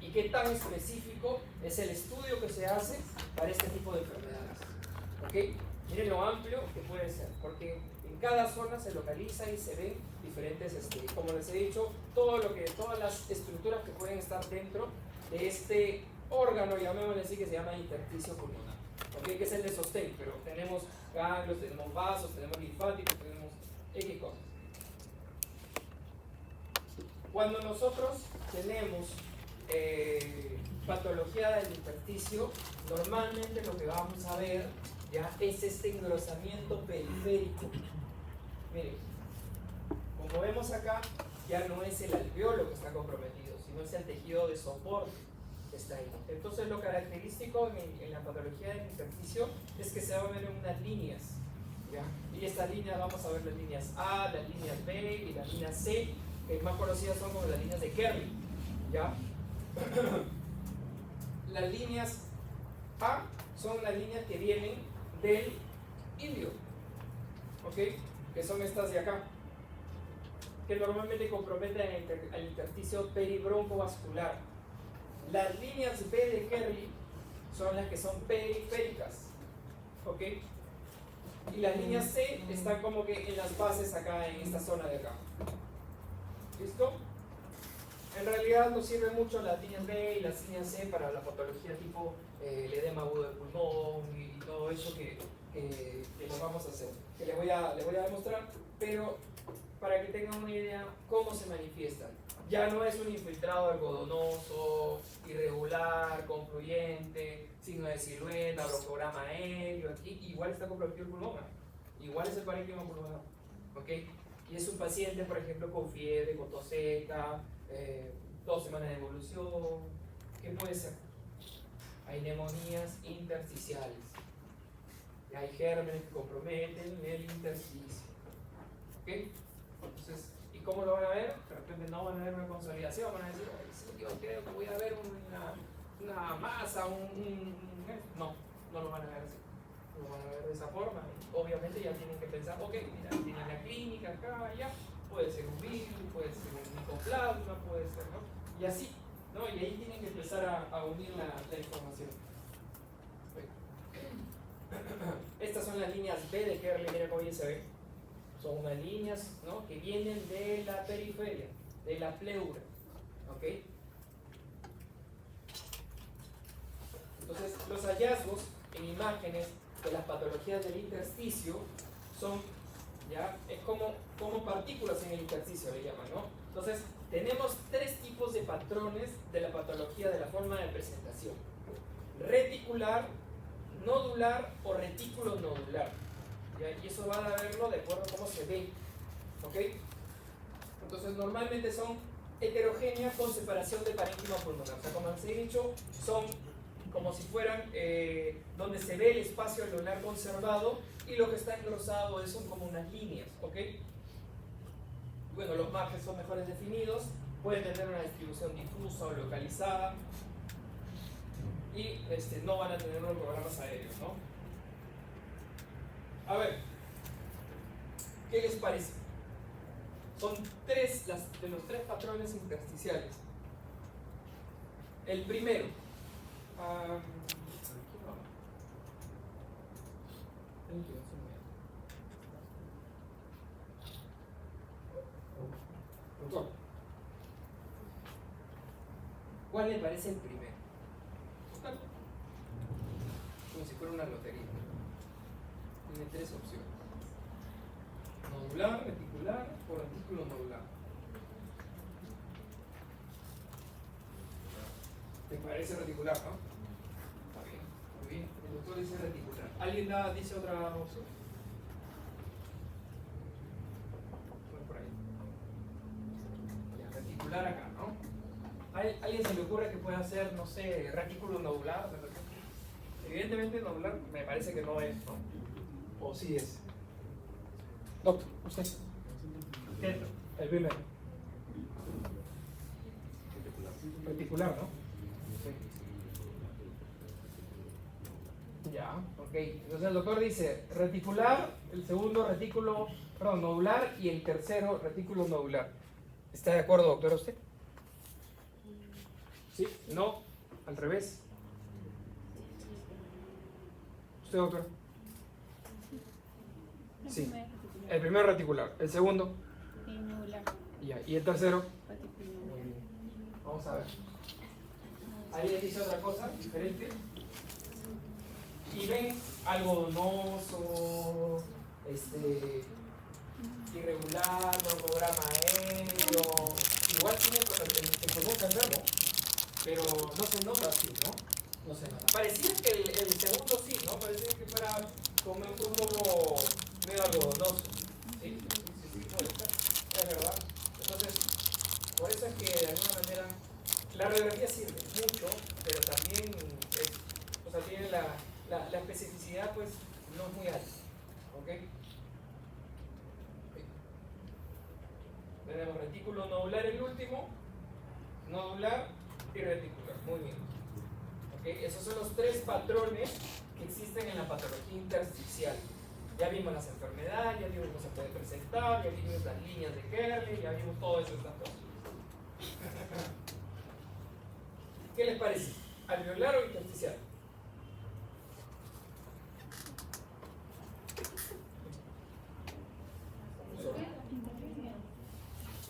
y qué tan específico es el estudio que se hace para este tipo de enfermedades. ¿Ok? Miren lo amplio que puede ser, porque en cada zona se localiza y se ven diferentes, como les he dicho, todas las estructuras que pueden estar dentro de este órgano, llamémosle así, que se llama intersticio pulmonar, ¿okay? Que es el de sostén, pero tenemos ganglios, tenemos vasos, tenemos linfáticos, tenemos X cosas. Cuando nosotros tenemos patología del intersticio, normalmente lo que vamos a ver ya es este engrosamiento periférico. Miren, como vemos acá, ya no es el alveolo que está comprometido, sino es el tejido de soporte que está ahí. Entonces, lo característico en la patología del intersticio es que se van a ver unas líneas, ¿ya? Y estas líneas, vamos a ver las líneas A, las líneas B y las líneas C, que más conocidas son como las líneas de Kerr, ¿ya? Las líneas A son las líneas que vienen del ilio, ¿ok? Que son estas de acá, que normalmente comprometen al intersticio peribroncovascular. Las líneas B de Kerley son las que son periféricas, ¿ok? Y las líneas C están como que en las bases acá, en esta zona de acá. ¿Listo? En realidad nos sirven mucho las líneas B y las líneas C para la patología tipo el edema agudo del pulmón y todo eso que lo vamos a hacer, que les voy a demostrar, pero para que tengan una idea cómo se manifiestan. Ya no es un infiltrado algodonoso, irregular, confluyente, signo de silueta, broncoograma aéreo. Aquí igual está comprometido el pulmón, igual es el parénquima pulmonar. ¿Ok? Y es un paciente, por ejemplo, con fiebre, con tos seca, 2 semanas de evolución. ¿Qué puede ser? Hay neumonías intersticiales. Y hay gérmenes que comprometen el intersticio. ¿Ok? Entonces, ¿y cómo lo van a ver? De repente no van a ver una consolidación, van a decir, "Ay, sí, yo creo que voy a ver una masa, no, no lo van a ver así. Lo van a ver de esa forma. Obviamente ya tienen que pensar, ok, mira, tienen la clínica acá, allá, puede ser un virus, puede ser un micoplasma, puede ser, ¿no? Y así, ¿no? Y ahí tienen que empezar a unir la información. Estas son las líneas B de Kerley, mira cómo ya se ve. Son unas líneas, ¿no?, que vienen de la periferia, de la pleura. ¿Ok? Entonces, los hallazgos en imágenes de las patologías del intersticio son, ya, es como partículas en el intersticio, le llaman, ¿no? Entonces, tenemos 3 tipos de patrones de la patología de la forma de presentación: reticular, nodular o retículo nodular. ¿Ya? Y eso van a verlo de acuerdo a cómo se ve. ¿Ok? Entonces, normalmente son heterogéneas con separación de parénquima pulmonar. O sea, como les he dicho, son como si fueran donde se ve el espacio alveolar conservado, y lo que está engrosado son como unas líneas. ¿Ok? Bueno, los marges son mejores definidos, pueden tener una distribución difusa o localizada, y no van a tener unos programas aéreos, ¿no? A ver, ¿qué les parece? Son de los 3 patrones intersticiales. El primero, doctor, ¿cuál le parece el primero? Como si fuera una lotería. Tiene 3 opciones: nodular, reticular o retículo nodular. ¿Te parece reticular, no? Está bien, muy bien. El doctor dice reticular. ¿Alguien dice otra opción? Por ahí. Ya, reticular acá, ¿no? ¿Alguien se le ocurre que pueda ser, no sé, retículo nodular? Evidentemente nodular me parece que no es, ¿no? ¿O sí es? Doctor, usted. ¿Qué? El primero. Reticular, ¿no? Sí. Ya, ok. Entonces el doctor dice reticular, el segundo retículo, perdón, nodular, y el tercero retículo nodular. ¿Está de acuerdo, doctor, usted? ¿Sí? ¿No? ¿Al revés? ¿Usted, doctor? Sí. El primero reticular. El segundo. Ya. ¿Y el tercero? Muy bien. Vamos a ver. ¿Alguien dice otra cosa diferente? Y ven algodonoso, irregular, broncoograma aéreo. Igual tiene el pulmón enfermo, pero no se nota así, ¿no? No se nota. Pareciera que el segundo sí, ¿no? Pareciera que fuera como un poco medio algodonoso. Sí, puede ser. Es verdad. Entonces, por eso es que de alguna manera la radiografía sirve mucho, pero también tiene la especificidad, pues, no es muy alta. ¿Ok? Tenemos retículo nodular, el último, nodular y reticular. Muy bien. ¿Ok? Esos son los 3 patrones que existen en la patología intersticial. Ya vimos las enfermedades, ya vimos cómo se puede presentar, ya vimos las líneas de Kerley, ya vimos todo eso. ¿Qué les parece? ¿Alveolar o intersticial?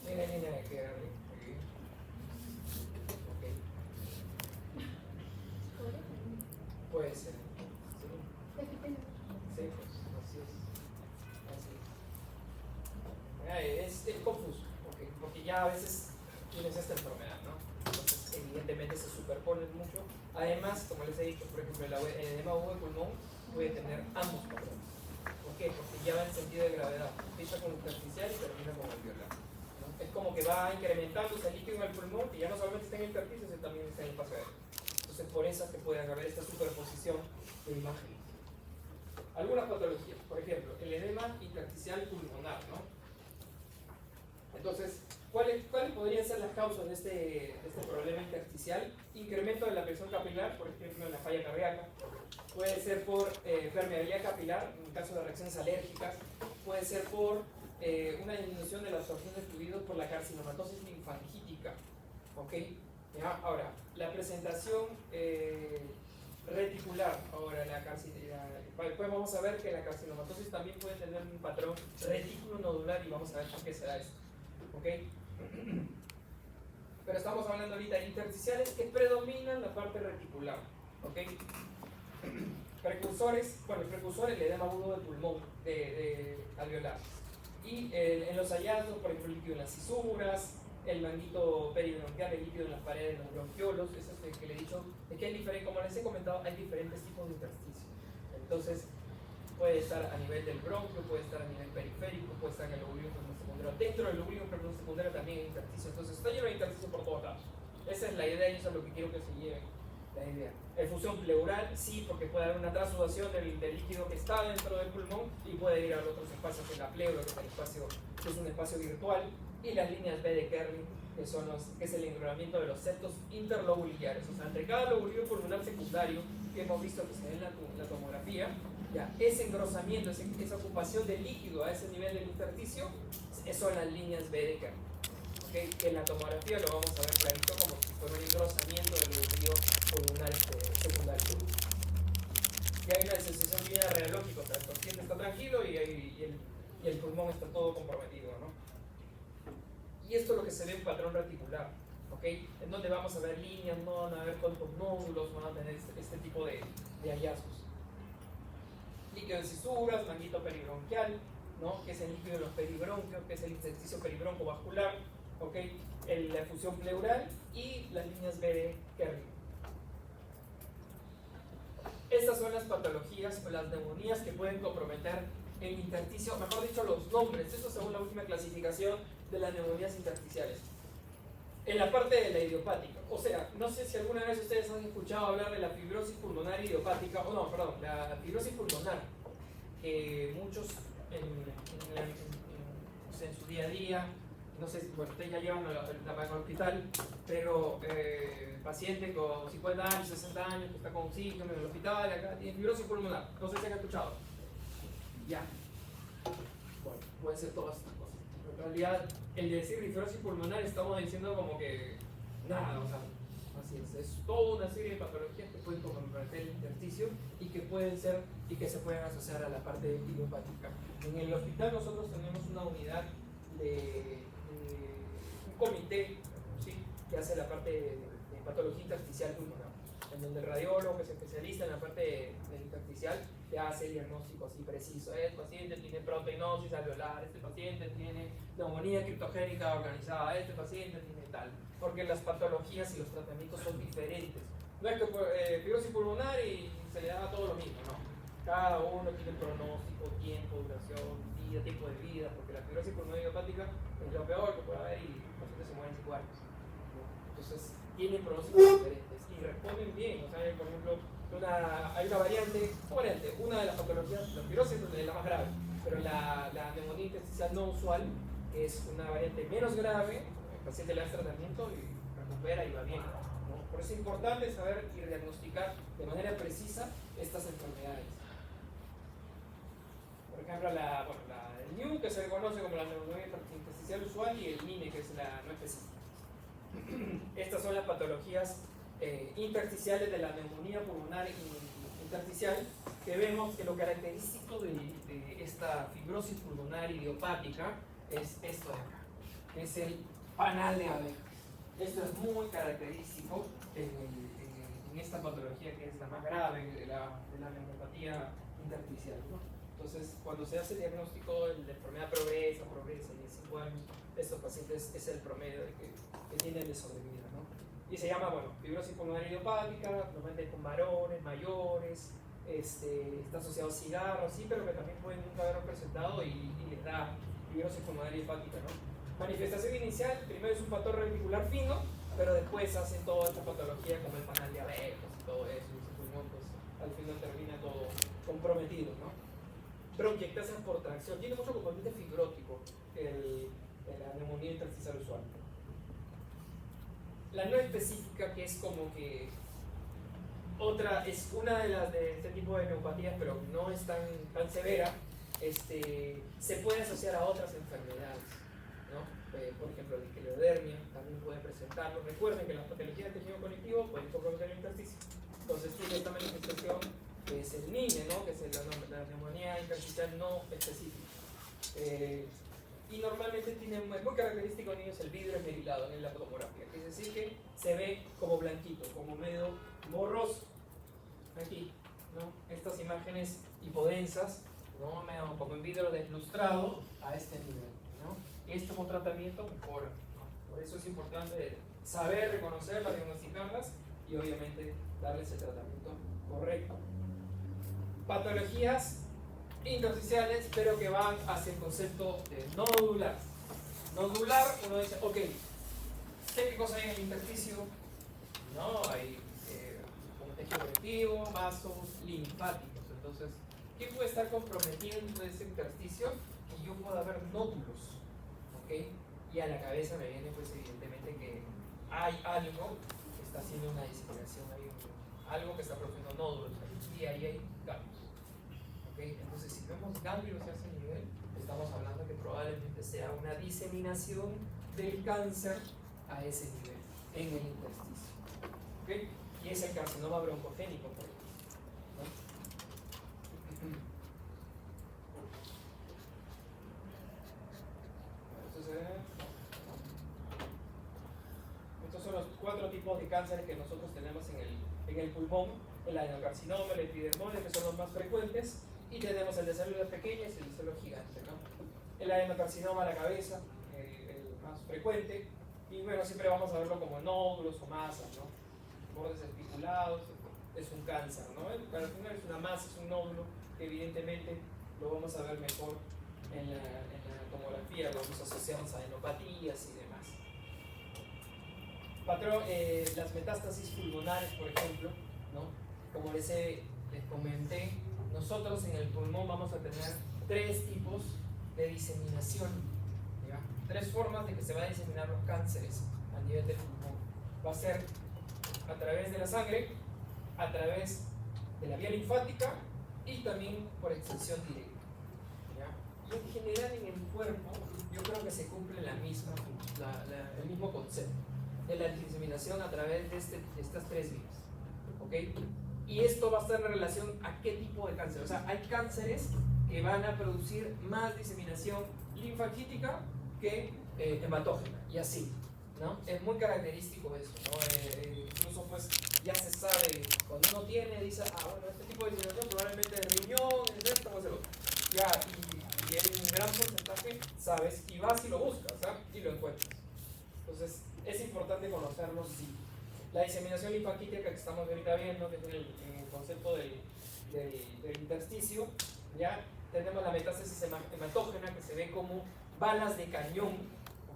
Mira, línea de Kerley. Okay. Puede ser. Sí, pues, así es. Es ya a veces tienes esta enfermedad, ¿no? Entonces, evidentemente se superponen mucho. Además, como les he dicho, por ejemplo, el edema agudo de pulmón puede tener ambos patrones. ¿Por qué? Porque ya va en sentido de gravedad. Empieza con el intersticial y termina con el alveolar, ¿no? Es como que va incrementándose el líquido en el pulmón, que ya no solamente está en el intersticio, sino también está en el paso aéreo. Entonces, por eso es que pueden haber esta superposición de imágenes. Algunas patologías, por ejemplo, el edema intersticial pulmonar, ¿no? Entonces, ¿cuáles podrían ser las causas de este problema intersticial? Incremento de la presión capilar, por ejemplo, en la falla cardíaca. Puede ser por permeabilidad capilar, en caso de reacciones alérgicas. Puede ser por una disminución de la absorción de fluidos por la carcinomatosis linfangítica. ¿Ok? ¿Ya? Ahora, la presentación reticular. Ahora, después vamos a ver que la carcinomatosis también puede tener un patrón retículo nodular y vamos a ver por qué será esto. ¿Ok? Pero estamos hablando ahorita de intersticiales que predominan la parte reticular. ¿Ok? Precursores, bueno, el precursor es el edema agudo del pulmón, de alveolar. Y en los hallazgos, por ejemplo, el líquido en las cisuras, el manguito peribronquial, el líquido en las paredes de los bronquiolos, eso es que le he dicho, de que hay diferentes, como les he comentado, hay diferentes tipos de intersticio. Entonces, puede estar a nivel del bronquio, puede estar a nivel periférico, puede estar en el lóbulo secundario. Dentro del lóbulo secundario también hay intersticio, entonces está lleno de intersticio por todos lados. Esa es la idea y eso es lo que quiero que se lleven. La idea. Efusión pleural, sí, porque puede haber una transudación del líquido que está dentro del pulmón y puede ir a los otros espacios que la pleura, que es un espacio virtual, y las líneas B de Kerlin, que es el enrolamiento de los septos interlobularios. O sea, entre cada lobulillo pulmonar secundario, que hemos visto que se ve en la tomografía, ya, ese engrosamiento, esa ocupación de líquido a ese nivel del intersticio, son las líneas B de Kerlin. ¿Okay? Que en la tomografía lo vamos a ver clarito como si fuera un engrosamiento del lobulillo pulmonar secundario. Y hay una disociación clínica radiológica, o sea, el paciente está tranquilo y el pulmón está todo comprometido, ¿no? Y esto es lo que se ve en patrón reticular, ¿ok? En donde vamos a ver líneas, no van a ver cuántos nódulos, van a tener este tipo de hallazgos. Líquido en cisuras, manguito peribronquial, ¿no? Que es el líquido en los peribronquios, que es el intersticio peribroncovascular, ¿ok? La efusión pleural y las líneas B de Kerlin. Estas son las patologías o las neumonías que pueden comprometer el intersticio, mejor dicho, los nombres. Esto según la última clasificación de las neumonías intersticiales. En la parte de la idiopática, o sea, no sé si alguna vez ustedes han escuchado hablar de la fibrosis pulmonar idiopática, o no, perdón, la fibrosis pulmonar, que muchos en su día a día, no sé, bueno, ustedes ya llevan al hospital, pero paciente con 50 años, 60 años, que está con síndrome en el hospital, acá tiene fibrosis pulmonar, no sé si han escuchado. Ya. Bueno, pueden ser todas estas cosas. En realidad, el decir fibrosis pulmonar estamos diciendo como que nada, o sea, así es toda una serie de patologías que pueden comprometer el intersticio y que pueden ser y que se pueden asociar a la parte idiopática. En el hospital nosotros tenemos una unidad de un comité, ¿sí? Que hace la parte de patología intersticial pulmonar, en donde el radiólogo, que es especialista en la parte de intersticial, te hace el diagnóstico así preciso. Este paciente tiene proteinosis alveolar, este paciente tiene neumonía criptogénica organizada, este paciente tiene tal. Porque las patologías y los tratamientos son diferentes. No es que fibrosis pulmonar y se le da todo lo mismo, no. Cada uno tiene pronóstico, tiempo, duración, vida, tiempo de vida, porque la fibrosis pulmonar idiopática es lo peor que puede haber y los pacientes se mueren en 5 años. Entonces, tienen pronósticos diferentes y responden bien. O sea, por ejemplo, hay una variante, una de las patologías, la fibrosis es la más grave, pero la neumonía intersticial no usual, que es una variante menos grave, el paciente le da tratamiento y recupera y va bien, ¿no? Por eso es importante saber y diagnosticar de manera precisa estas enfermedades. Por ejemplo, el NIU, que se conoce como la neumonía intersticial usual, y el NINE, que es la no específica. Estas son las patologías intersticiales de la neumonía pulmonar intersticial, que vemos que lo característico de esta fibrosis pulmonar idiopática es esto de acá, es el panal de abejas. Esto es muy característico en esta patología que es la más grave de la neumonopatía intersticial, ¿no? Entonces, cuando se hace el diagnóstico, la enfermedad progresa y en 5 años estos pacientes es el promedio de que tienen de sobrevida, ¿no? Y se llama, bueno, fibrosis pulmonar idiopática, normalmente con varones mayores, está asociado a cigarros, sí, pero que también pueden nunca haberlo presentado y les da fibrosis pulmonar idiopática, ¿no? Manifestación inicial, primero es un patrón reticular fino, pero después hacen toda esta patología como el panal diabetes y todo eso, y su pulmón pues al final termina todo comprometido, ¿no? Bronquiectasia por tracción, tiene mucho componente fibrótico la neumonía intersticial usual. La no específica, que es como que es una de las de este tipo de neumopatías, pero no es tan severa, se puede asociar a otras enfermedades, ¿no? Por ejemplo, la esclerodermia también puede presentarlo. Recuerden que las patologías del tejido conectivo pueden comprometer el intersticio. Entonces tiene esta manifestación que es el NINE, ¿no? Que es la neumonía intersticial no específica. Y normalmente tiene muy característico en ellos el vidrio esmerilado en la fotografía, que es decir que se ve como blanquito, como medio borroso. Aquí, ¿no? Estas imágenes hipodensas, ¿no? Medio como en vidrio deslustrado a este nivel, ¿no? Y este como tratamiento mejora, ¿no? Por eso es importante saber reconocerlas, diagnosticarlas y obviamente darles el tratamiento correcto. Patologías intersticiales, pero que van hacia el concepto de nodular. Nodular, uno dice, ok, ¿qué cosa hay en el intersticio? No, hay como tejido conectivo, vasos, linfáticos. Entonces, ¿qué puede estar comprometiendo ese intersticio? Que yo pueda ver nódulos, ¿ok? Y a la cabeza me viene, pues, evidentemente que hay algo que está haciendo una diseminación, hay algo que está produciendo nódulos, y ahí hay cambios. ¿Okay? Entonces, si vemos ganglios a ese nivel, estamos hablando que probablemente sea una diseminación del cáncer a ese nivel, en el intersticio. ¿Okay? Y es el carcinoma broncogénico, por ejemplo, ¿no? Estos son los 4 tipos de cánceres que nosotros tenemos en el pulmón: el adenocarcinoma, el epidermoide, que son los más frecuentes. Y tenemos el de células pequeñas y el de células gigantes, ¿no? El adenocarcinoma a la cabeza, el más frecuente, y bueno, siempre vamos a verlo como nódulos o masas, ¿no? Bordes articulados, es un cáncer, ¿no? El carcinoma es una masa, es un nódulo, que evidentemente lo vamos a ver mejor en la tomografía, lo vamos a asociar a adenopatías y demás. Las metástasis pulmonares, por ejemplo, ¿no? Como les comenté, nosotros en el pulmón vamos a tener 3 tipos de diseminación, ¿ya? 3 formas de que se van a diseminar los cánceres a nivel del pulmón. Va a ser a través de la sangre, a través de la vía linfática y también por extensión directa, ¿ya? Y en general en el cuerpo yo creo que se cumple el mismo concepto de la diseminación a través de estas 3 vías, ¿ok? Y esto va a estar en relación a qué tipo de cáncer. O sea, hay cánceres que van a producir más diseminación linfagítica que hematógena, y así, ¿no? Es muy característico eso, ¿no? Incluso pues ya se sabe, cuando uno dice, bueno, este tipo de diseminación probablemente de riñón, es esto o es el otro. Ya, y en un gran porcentaje sabes, y vas y lo buscas, ¿sabes? Y lo encuentras. Entonces, es importante conocerlo, sí. La diseminación linfagítica que estamos ahorita viendo, que es el concepto del intersticio, ¿ya? Tenemos la metástasis hematógena, que se ve como balas de cañón,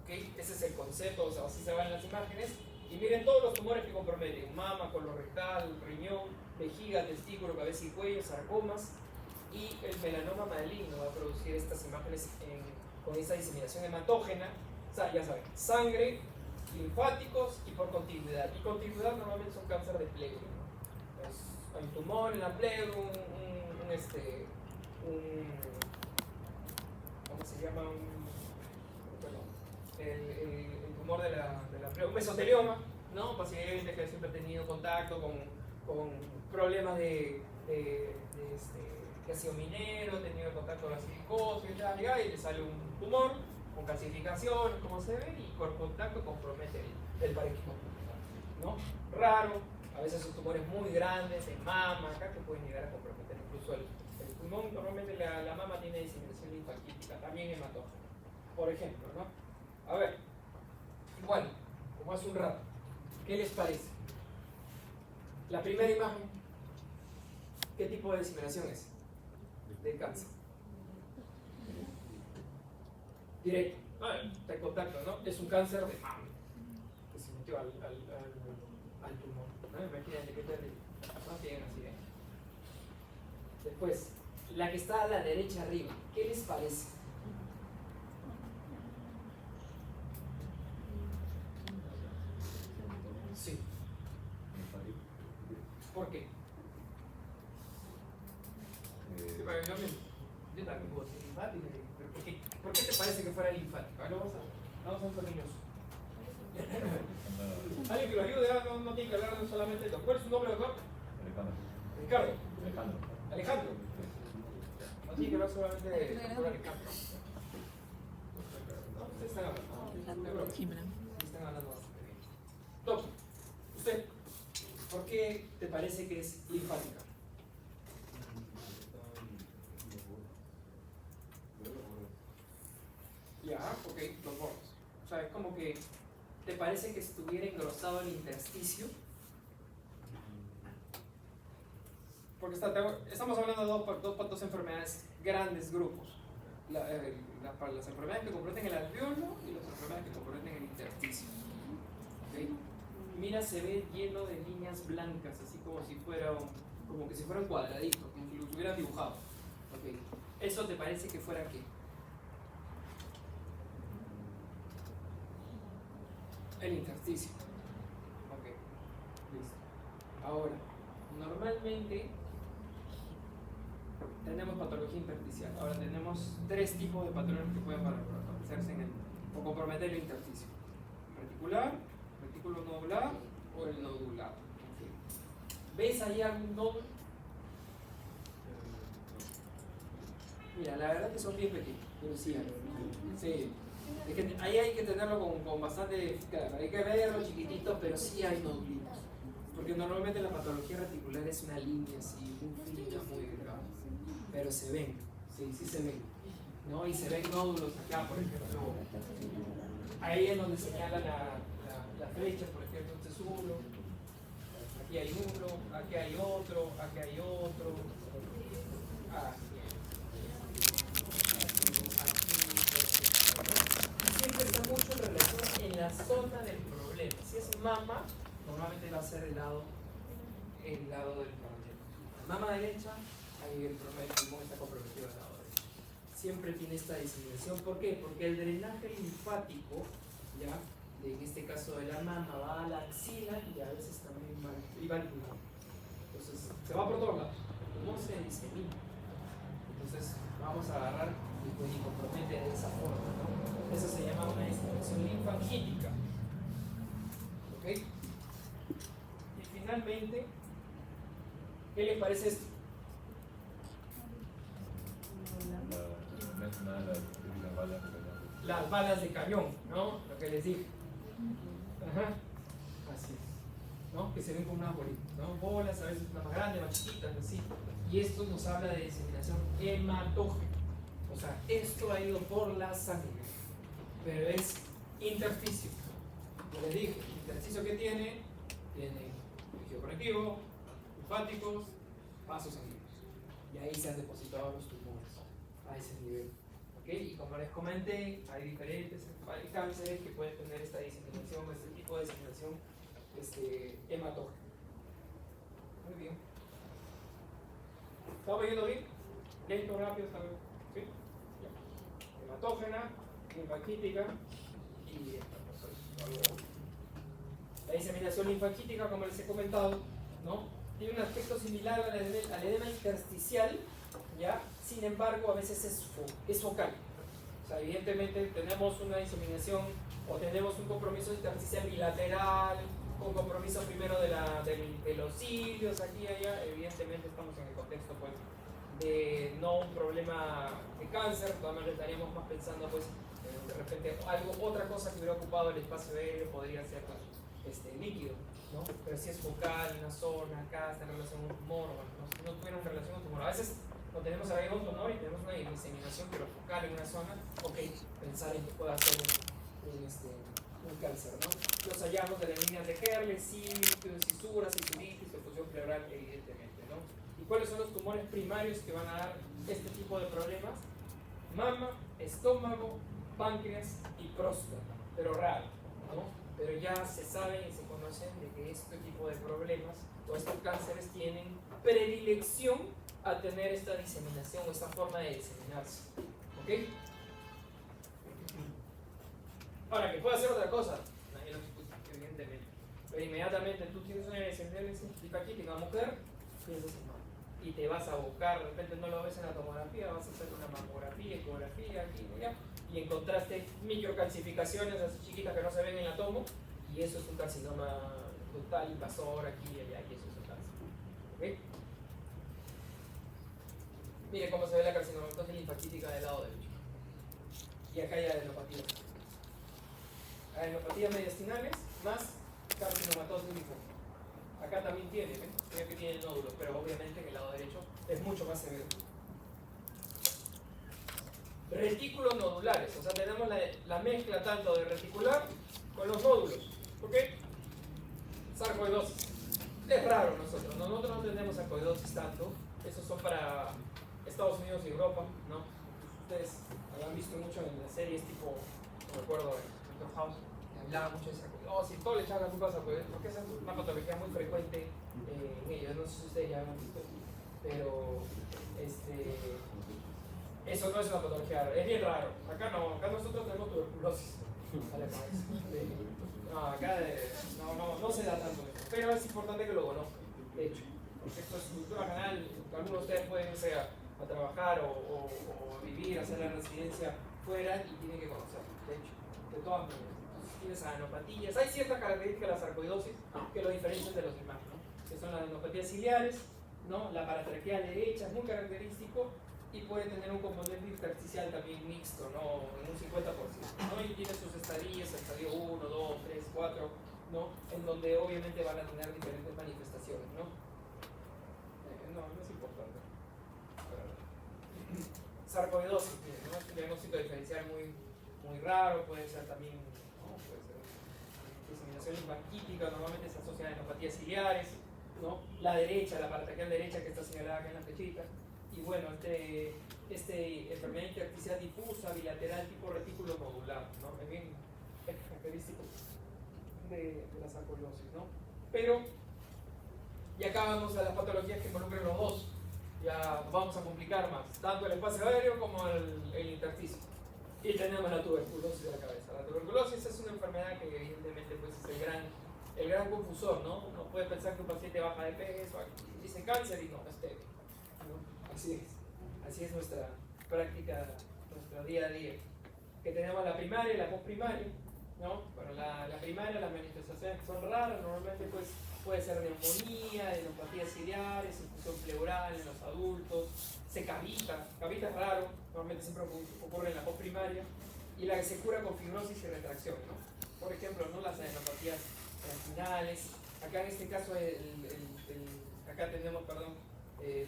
¿ok? Ese es el concepto, o sea, así se van las imágenes. Y miren todos los tumores que comprometen: mama, colorectal, riñón, vejiga, testículo, cabeza y cuello, sarcomas. Y el melanoma maligno va a producir estas imágenes con esta diseminación hematógena. O sea, ya saben, sangre, linfáticos y por contigüidad. Y contigüidad normalmente son cáncer de pleuro, ¿no? Hay un tumor en la pleura, ¿cómo se llama? El tumor de la pleura, un mesotelioma, ¿no? Paciente que siempre ha tenido contacto con problemas de que ha sido minero, ha tenido contacto con la silicosis, y le sale un tumor con calcificaciones, como se ve, y por contacto compromete el parénquima pulmonar, ¿no? Raro, a veces son tumores muy grandes en mama, acá, que pueden llegar a comprometer incluso el el pulmón, normalmente la mama tiene diseminación linfática, también hematógena, por ejemplo, ¿no? A ver, igual, como hace un rato, ¿qué les parece? La primera imagen, ¿qué tipo de diseminación es? De cáncer. Directo, está en contacto, ¿no? Es un cáncer de mama que se metió al pulmón, ¿no? Imagínate qué terrible, ¿no? Tienen así, ¿eh? Después, la que está a la derecha arriba, ¿qué les parece? Sí. ¿Por qué? Sí, pero yo también puedo ser linfática, pero ¿por qué te parece que fuera linfática? Ahora vamos a un pequeño alguien que lo ayude, no tiene que hablar solamente de ¿cuál es su nombre, doctor? Ricardo. Alejandro. No tiene que hablar solamente de doctor Alejandro. No, ustedes están hablando. Están hablando bastante bien. Doctor, usted, ¿por qué te parece que es linfática? Ya, ok, los bordes. O sea, es como que te parece que estuviera engrosado el intersticio. Porque estamos hablando de dos enfermedades, grandes grupos. Las enfermedades que comprometen el alveolo y las enfermedades que comprometen el intersticio. ¿Okay? Mira, se ve lleno de líneas blancas, así como si fuera como que si fueran cuadraditos, como si los hubieran dibujado. ¿Okay? ¿Eso te parece que fuera qué? El intersticio. Ok, listo. Ahora, normalmente tenemos patología intersticial. Ahora tenemos tres tipos de patrones que pueden parecerse o comprometer el intersticio: reticular, retículo nodular o el nodular. Okay. ¿Ves ahí algún nódulo? Mira, la verdad que son bien pequeños, pero sí hay. Sí. Es que ahí hay que tenerlo con bastante. Claro, hay que verlo chiquitito, pero sí hay nódulos. Porque normalmente la patología reticular es una línea así, muy fina, muy delgada. Pero se ven, sí se ven. ¿No? Y se ven nódulos acá, por ejemplo. Ahí es donde señala la flecha, por ejemplo, este es uno. Aquí hay uno, aquí hay otro, aquí hay otro. Siempre está mucho en relación en la zona del problema. Si es mama, normalmente va a ser el lado del problema. Mama derecha, ahí el pulmón está comprometido al lado derecho. Siempre tiene esta diseminación. ¿Por qué? Porque el drenaje linfático, ya, en este caso de la mama, va a la axila y a veces también va al pulmón. Entonces, se va por todos lados. El pulmón se disemina. Entonces, vamos a agarrar y compromete de esa forma, ¿no? Eso se llama una diseminación linfangítica. ¿Ok? Y finalmente, ¿qué les parece esto? Las balas de cañón, ¿no? Lo que les dije. Ajá. Así es. ¿No? Que se ven como unas bolitas, ¿no? Bolas, a veces una más grande, más chiquitas, así. Y esto nos habla de diseminación hematógena. O sea, esto ha ido por la sangre, pero es intersticio. Como les dije, el intersticio que tiene tejido conectivo, linfáticos, vasos sanguíneos. Y ahí se han depositado los tumores a ese nivel. ¿Okay? Y como les comenté, hay diferentes cánceres que pueden tener esta diseminación, este tipo de diseminación hematógena. Muy bien. ¿Estamos yendo bien? Lento, rápido, está bien. ¿Sí? Ya. Hematógena, linfangítica y la diseminación linfangítica, como les he comentado, ¿no? Tiene un aspecto similar al edema intersticial, ¿ya? Sin embargo, a veces es focal. O sea, evidentemente tenemos una diseminación o tenemos un compromiso intersticial bilateral, con compromiso primero de los cilios, aquí y allá. Evidentemente estamos en el contexto, pues, de no un problema de cáncer, todavía estaríamos más pensando, pues, de repente otra cosa que hubiera ocupado el espacio aéreo podría ser, pues, líquido, ¿no? Pero si es focal, una zona, acá está en relación a un tumor, no tuviera una relación a un tumor. A veces O tenemos ahí un tumor y tenemos una diseminación pero focal en una zona, ok, pensar en que pueda ser un cáncer, ¿no? Los hallazgos de las líneas de Kerle, cisuras, cisturitis, perfusión pleural, evidentemente, ¿no? ¿Y cuáles son los tumores primarios que van a dar este tipo de problemas? Mama, estómago, páncreas y próstata, pero raro, ¿no? Pero ya se sabe y se conocen de que este tipo de problemas o estos cánceres tienen predilección a tener esta diseminación o esta forma de diseminarse, ¿ok? Ahora, que puede hacer otra cosa, evidentemente, pero inmediatamente tú tienes una descendencia aquí, una mujer, piensas en mal. Y te vas a buscar, de repente no lo ves en la tomografía, vas a hacer una mamografía, ecografía, aquí y allá, y encontraste microcalcificaciones así chiquitas que no se ven en la tomo, y eso es un carcinoma ductal invasor aquí y allá, y eso es un cáncer. ¿Ok? Mire cómo se ve la carcinomatosis linfacítica del lado derecho. Y acá hay adenopatía. Adenopatías mediastinales más carcinomatosis linfática. Acá también tiene, ¿ven? Tiene que tiene nódulos, pero obviamente en el lado derecho es mucho más severo. Retículos nodulares, o sea, tenemos la mezcla tanto de reticular con los nódulos. ¿Ok? Sarcoidosis. Es raro nosotros no tenemos sarcoidosis tanto. Esos son para Estados Unidos y Europa, ¿no? Ustedes habrán visto mucho en las series tipo, no recuerdo, Doctor House, que hablaba mucho de sarcoidosis, todo le echaban la culpa a sarcoidosis, porque esa es una patología muy frecuente en ellos, no sé si ustedes ya han visto, pero eso no es una patología, es bien raro. Acá no, acá nosotros tenemos tuberculosis. No, acá no se da tanto eso, pero es importante que lo conozcan, de hecho, porque esto es cultura general. Algunos de ustedes pueden irse a trabajar o vivir, hacer la residencia fuera y tienen que conocerlo, de hecho, de todas maneras. Entonces tienes adenopatías, hay ciertas características de la sarcoidosis que lo diferencian de los demás, ¿no? Que son las adenopatías ciliares, ¿no? La paratraqueal derecha es muy característico y puede tener un componente intersticial también mixto, ¿no? En un 50%, ¿no? Y tiene sus estadías, estadio 1, 2, 3, 4, ¿no? En donde obviamente van a tener diferentes manifestaciones, ¿no? No es importante. Sarcoidosis, ¿no? Es un diagnóstico diferencial muy raro, puede ser también, ¿no? Puede ser diseminación linfática, normalmente se asocia a enopatías ciliares, ¿no? La derecha, la paratraqueal derecha que está señalada acá en la flechita. Y bueno, enfermedad intersticial difusa, bilateral, tipo retículo nodular, ¿no? Es bien característico de la sarcoidosis, ¿no? Pero, y acá vamos a las patologías que involucran los dos. Ya vamos a complicar más, tanto el espacio aéreo como el intersticio. Y tenemos la tuberculosis de la cabeza. La tuberculosis es una enfermedad que evidentemente pues, es el gran confusor, ¿no? Uno puede pensar que un paciente baja de peso, dice cáncer y no, es TB, ¿no? Así es nuestra práctica, nuestro día a día. Que tenemos la primaria y la postprimaria, ¿no? Bueno, la primaria, las manifestaciones que son raras, normalmente pues puede ser neumonía, neumopatías ciliares, infusión pleural en los adultos, se cavita es raro, normalmente siempre ocurre en la postprimaria, y la que se cura con fibrosis y retracción, ¿no? Por ejemplo, ¿no? Las adenopatías finales, acá en este caso, acá tenemos,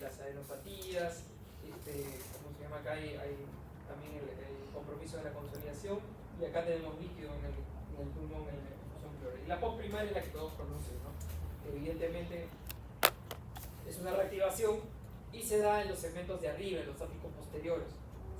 las adenopatías, ¿cómo se llama? Acá hay también el compromiso de la consolidación, y acá tenemos líquido en el pulmón, en la infusión pleural. Y la postprimaria es la que todos conocen, ¿no? Evidentemente es una reactivación y se da en los segmentos de arriba, en los áticos posteriores,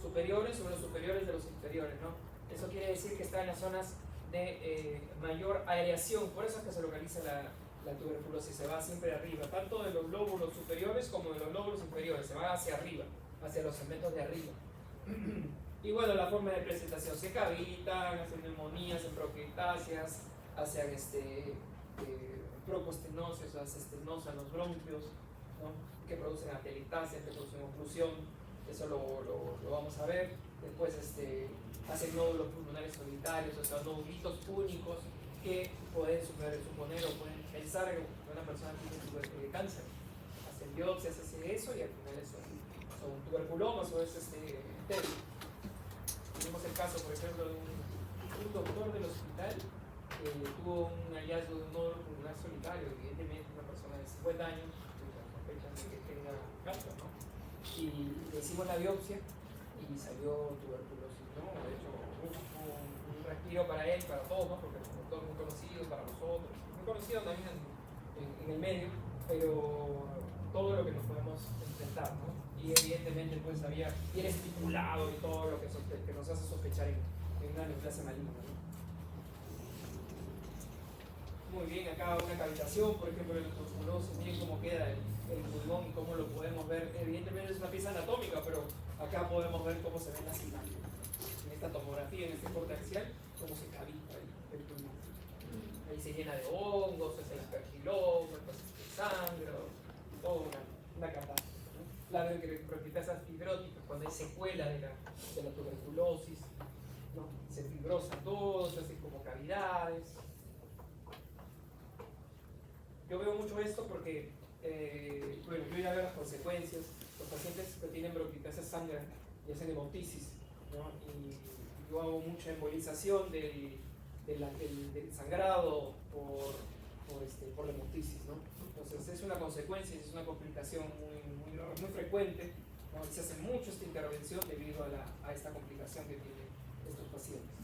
superiores sobre los superiores de los inferiores, ¿no? Eso quiere decir que está en las zonas de mayor aireación, por eso es que se localiza la tuberculosis, se va siempre arriba, tanto de los lóbulos superiores como de los lóbulos inferiores, se va hacia arriba, hacia los segmentos de arriba. Y bueno, la forma de presentación, se cavitan, hacen neumonías, hacen bronquiectasias, hacen procostenosis, o estenosa en los bronquios, ¿no? Que producen atelectasia, que producen oclusión, eso lo vamos a ver. Después hacen nódulos pulmonares solitarios, o sea, nódulitos únicos que pueden suponer o pueden pensar que una persona tiene cáncer. Hacen biopsias, hacen eso y al final son tuberculomas o es TB. Tenemos el caso, por ejemplo, de un doctor del hospital que tuvo un hallazgo de un nódulo pulmonar solitario, evidentemente una persona de 50 años, sospechan de que tenga cáncer, ¿no? y le hicimos la biopsia y salió tuberculosis, ¿no? De hecho, un respiro para él, para todos, ¿no? Porque es un doctor muy conocido para nosotros, muy conocido también en el medio, pero todo lo que nos podemos enfrentar, ¿no? Y evidentemente pues había bien estipulado y todo lo que nos hace sospechar en una neoplasia maligna, ¿no? Muy bien, acá una cavitación, por ejemplo, el tuberculosis, miren cómo queda el pulmón y cómo lo podemos ver. Evidentemente es una pieza anatómica, pero acá podemos ver cómo se ven las imágenes. En esta tomografía, en este corte axial, cómo se cavita el pulmón. Ahí se llena de hongos, se hace el aspergiloma, el sangre, toda una catástrofe, ¿no? La bronquiolitis fibrótica, cuando hay secuela de la tuberculosis, ¿no? Se fibrosa todo, se hacen como cavidades. Yo veo mucho esto porque, bueno, yo ya veo las consecuencias. Los pacientes que tienen bronquiolitis sangran y hacen hemoptisis, ¿no? Y yo hago mucha embolización del sangrado por la hemoptisis, ¿no? Entonces es una consecuencia, es una complicación muy frecuente, ¿no? Y se hace mucho esta intervención debido a esta complicación que tienen estos pacientes.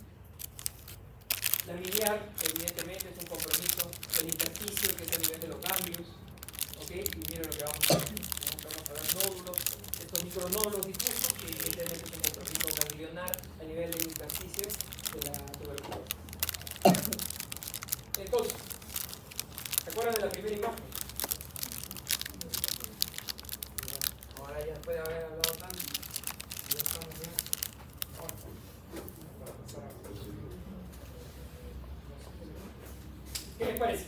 La miliar, evidentemente, es un compromiso del intersticio, que es a nivel de los ganglios, ¿ok? Y miren lo que vamos a ver, ¿no? Vamos a ver nódulos, estos micronódulos difusos, que evidentemente es un compromiso ganglionar a nivel del intersticio de la tuberculosis. Entonces, ¿se acuerdan de la primera imagen? Ahora ya después de haber hablado tanto, ya estamos bien. Ahora, para pasar a... ¿Qué les parece?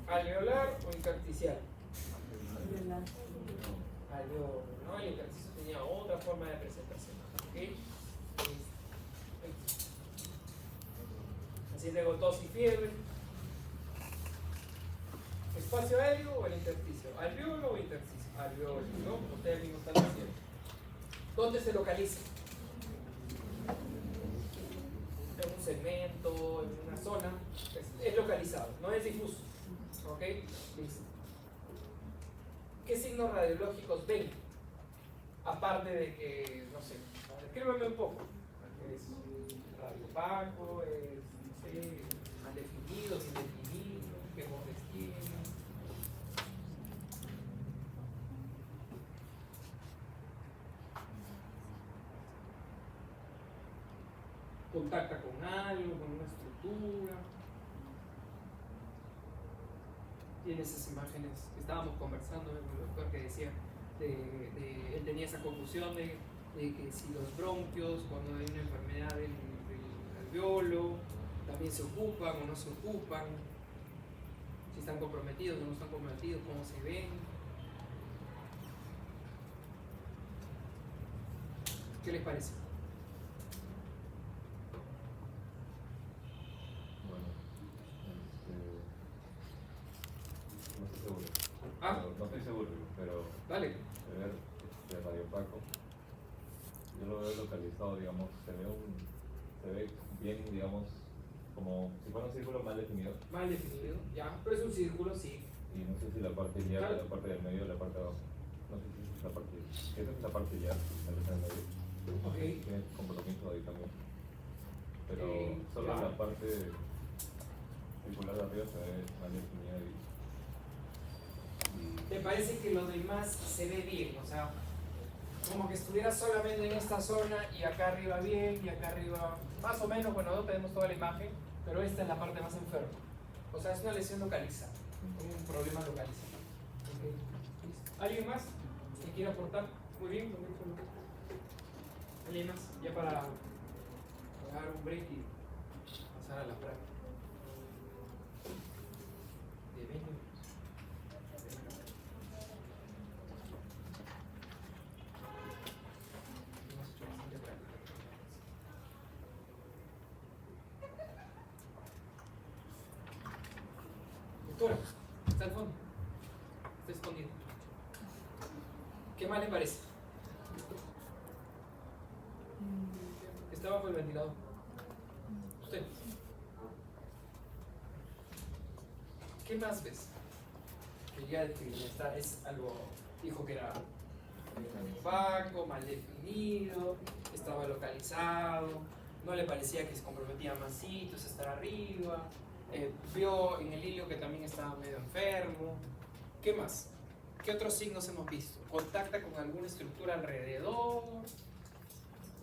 ¿Alveolar o intersticial? Alveolar, ¿no? El intersticio tenía otra forma de presentación, ¿ok? Paciente con tos y fiebre. ¿Espacio aéreo o el intersticio? ¿Alveolo o intersticio? Alveolo, ¿no? Como ustedes mismos están diciendo. ¿Dónde se localiza? En un segmento, en una zona, es localizado, no es difuso. ¿Ok? Listo. ¿Qué signos radiológicos ven? Aparte de que, no sé, descríbeme un poco. ¿Es radiopaco? ¿Es, no sé, mal definido, sin definido? ¿Qué bordes tiene? ¿Contacta con algo, con una estructura? Tiene esas imágenes que estábamos conversando con el doctor que decía, él tenía esa conclusión de que si los bronquios, cuando hay una enfermedad del alveolo, también se ocupan o no se ocupan, si están comprometidos o no están comprometidos, cómo se ven. ¿Qué les parece? No estoy seguro, pero Vale. de ver radiopaco, yo lo veo localizado, digamos, se ve bien, digamos, como si fuera un círculo mal definido. Mal definido, ya, pero es un círculo, sí. Y no sé si la parte ya, Claro. la parte del medio, la parte de abajo. No sé si es la parte, esa es la parte ya, la parte del medio. Ok. Tiene compromiso ahí también. Pero solo claro. la parte circular de arriba se ve mal definida ¿Te parece que lo demás se ve bien? O sea, como que estuviera solamente en esta zona y acá arriba bien y acá arriba más o menos, bueno, no tenemos toda la imagen, pero esta es la parte más enferma. O sea, es una lesión localizada, un problema localizado. Okay. ¿Alguien más que quiera aportar? Muy bien, ¿alguien más? Ya para dar un break y pasar a la práctica. De 20 minutos. Doctora, está al fondo. Está escondido. ¿Qué más le parece? Está bajo el ventilador. Usted. ¿Qué más ves? quería describir, es algo, dijo que era opaco, mal definido, estaba localizado, no le parecía que se comprometía más sitios, estar arriba, vio en el hilo que también estaba medio enfermo. ¿Qué más? ¿Qué otros signos hemos visto? Contacta con alguna estructura alrededor,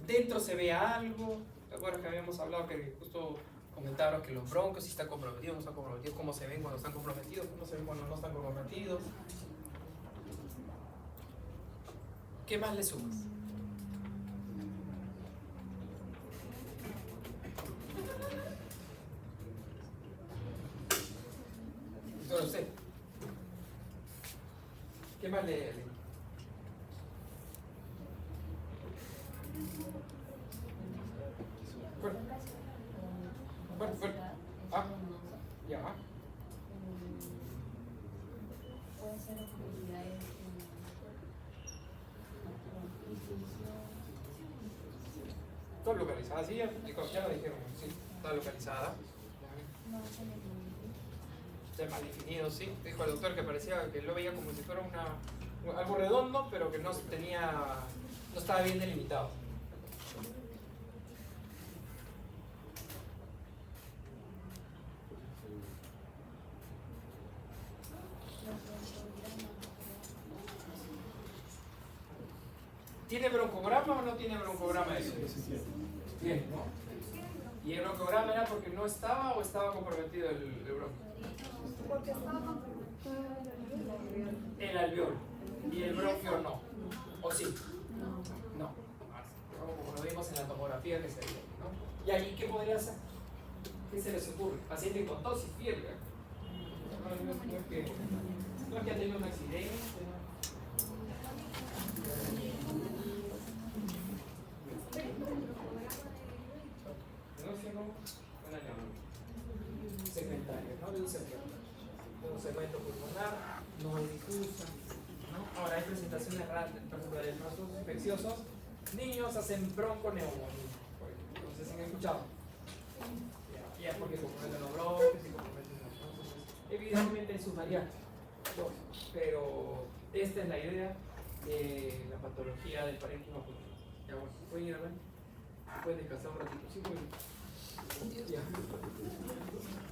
dentro se ve algo. ¿Te acuerdas que habíamos hablado que justo comentaron que los broncos si están comprometidos, no están comprometidos, cómo se ven cuando están comprometidos, cómo se ven cuando no están comprometidos? ¿Qué más le sumas? Solo usted. ¿Qué más le? Fuerte. Fuerte, fuerte. Ah, ya. Puede ser oportunidades Está localizada, sí, ya lo dijeron, sí, está localizada. no se le De mal definido, sí. Dijo el doctor que parecía que lo veía como si fuera algo redondo, pero que no estaba bien delimitado. ¿Tiene broncograma o no tiene broncograma eso? Bien, ¿no? ¿Y el broncograma era porque no estaba o estaba comprometido el bronco? Porque estaba comprometido El alveolo. Y el bronquio no. ¿O sí? No. Como lo vimos en la tomografía que se vio, ¿no? ¿Y ahí qué podría hacer? ¿Qué se les ocurre? Paciente con tos y fiebre. No es que ha tenido un accidente, ¿no? Segmentaria, ¿no? De un segmento pulmonar, no es difusa, ¿no? Ahora hay presentaciones raras, por ejemplo, de procesos infecciosos. Niños hacen bronconeumonía, entonces han escuchado. Ya porque comprometen los bronquios y comprometen los bronquios. Evidentemente hay sus variantes, pero esta es la idea de la patología del parénquima pulmonar. Ya bueno, pueden ir a ver, pueden descansar un ratito, 5 minutos. Ya.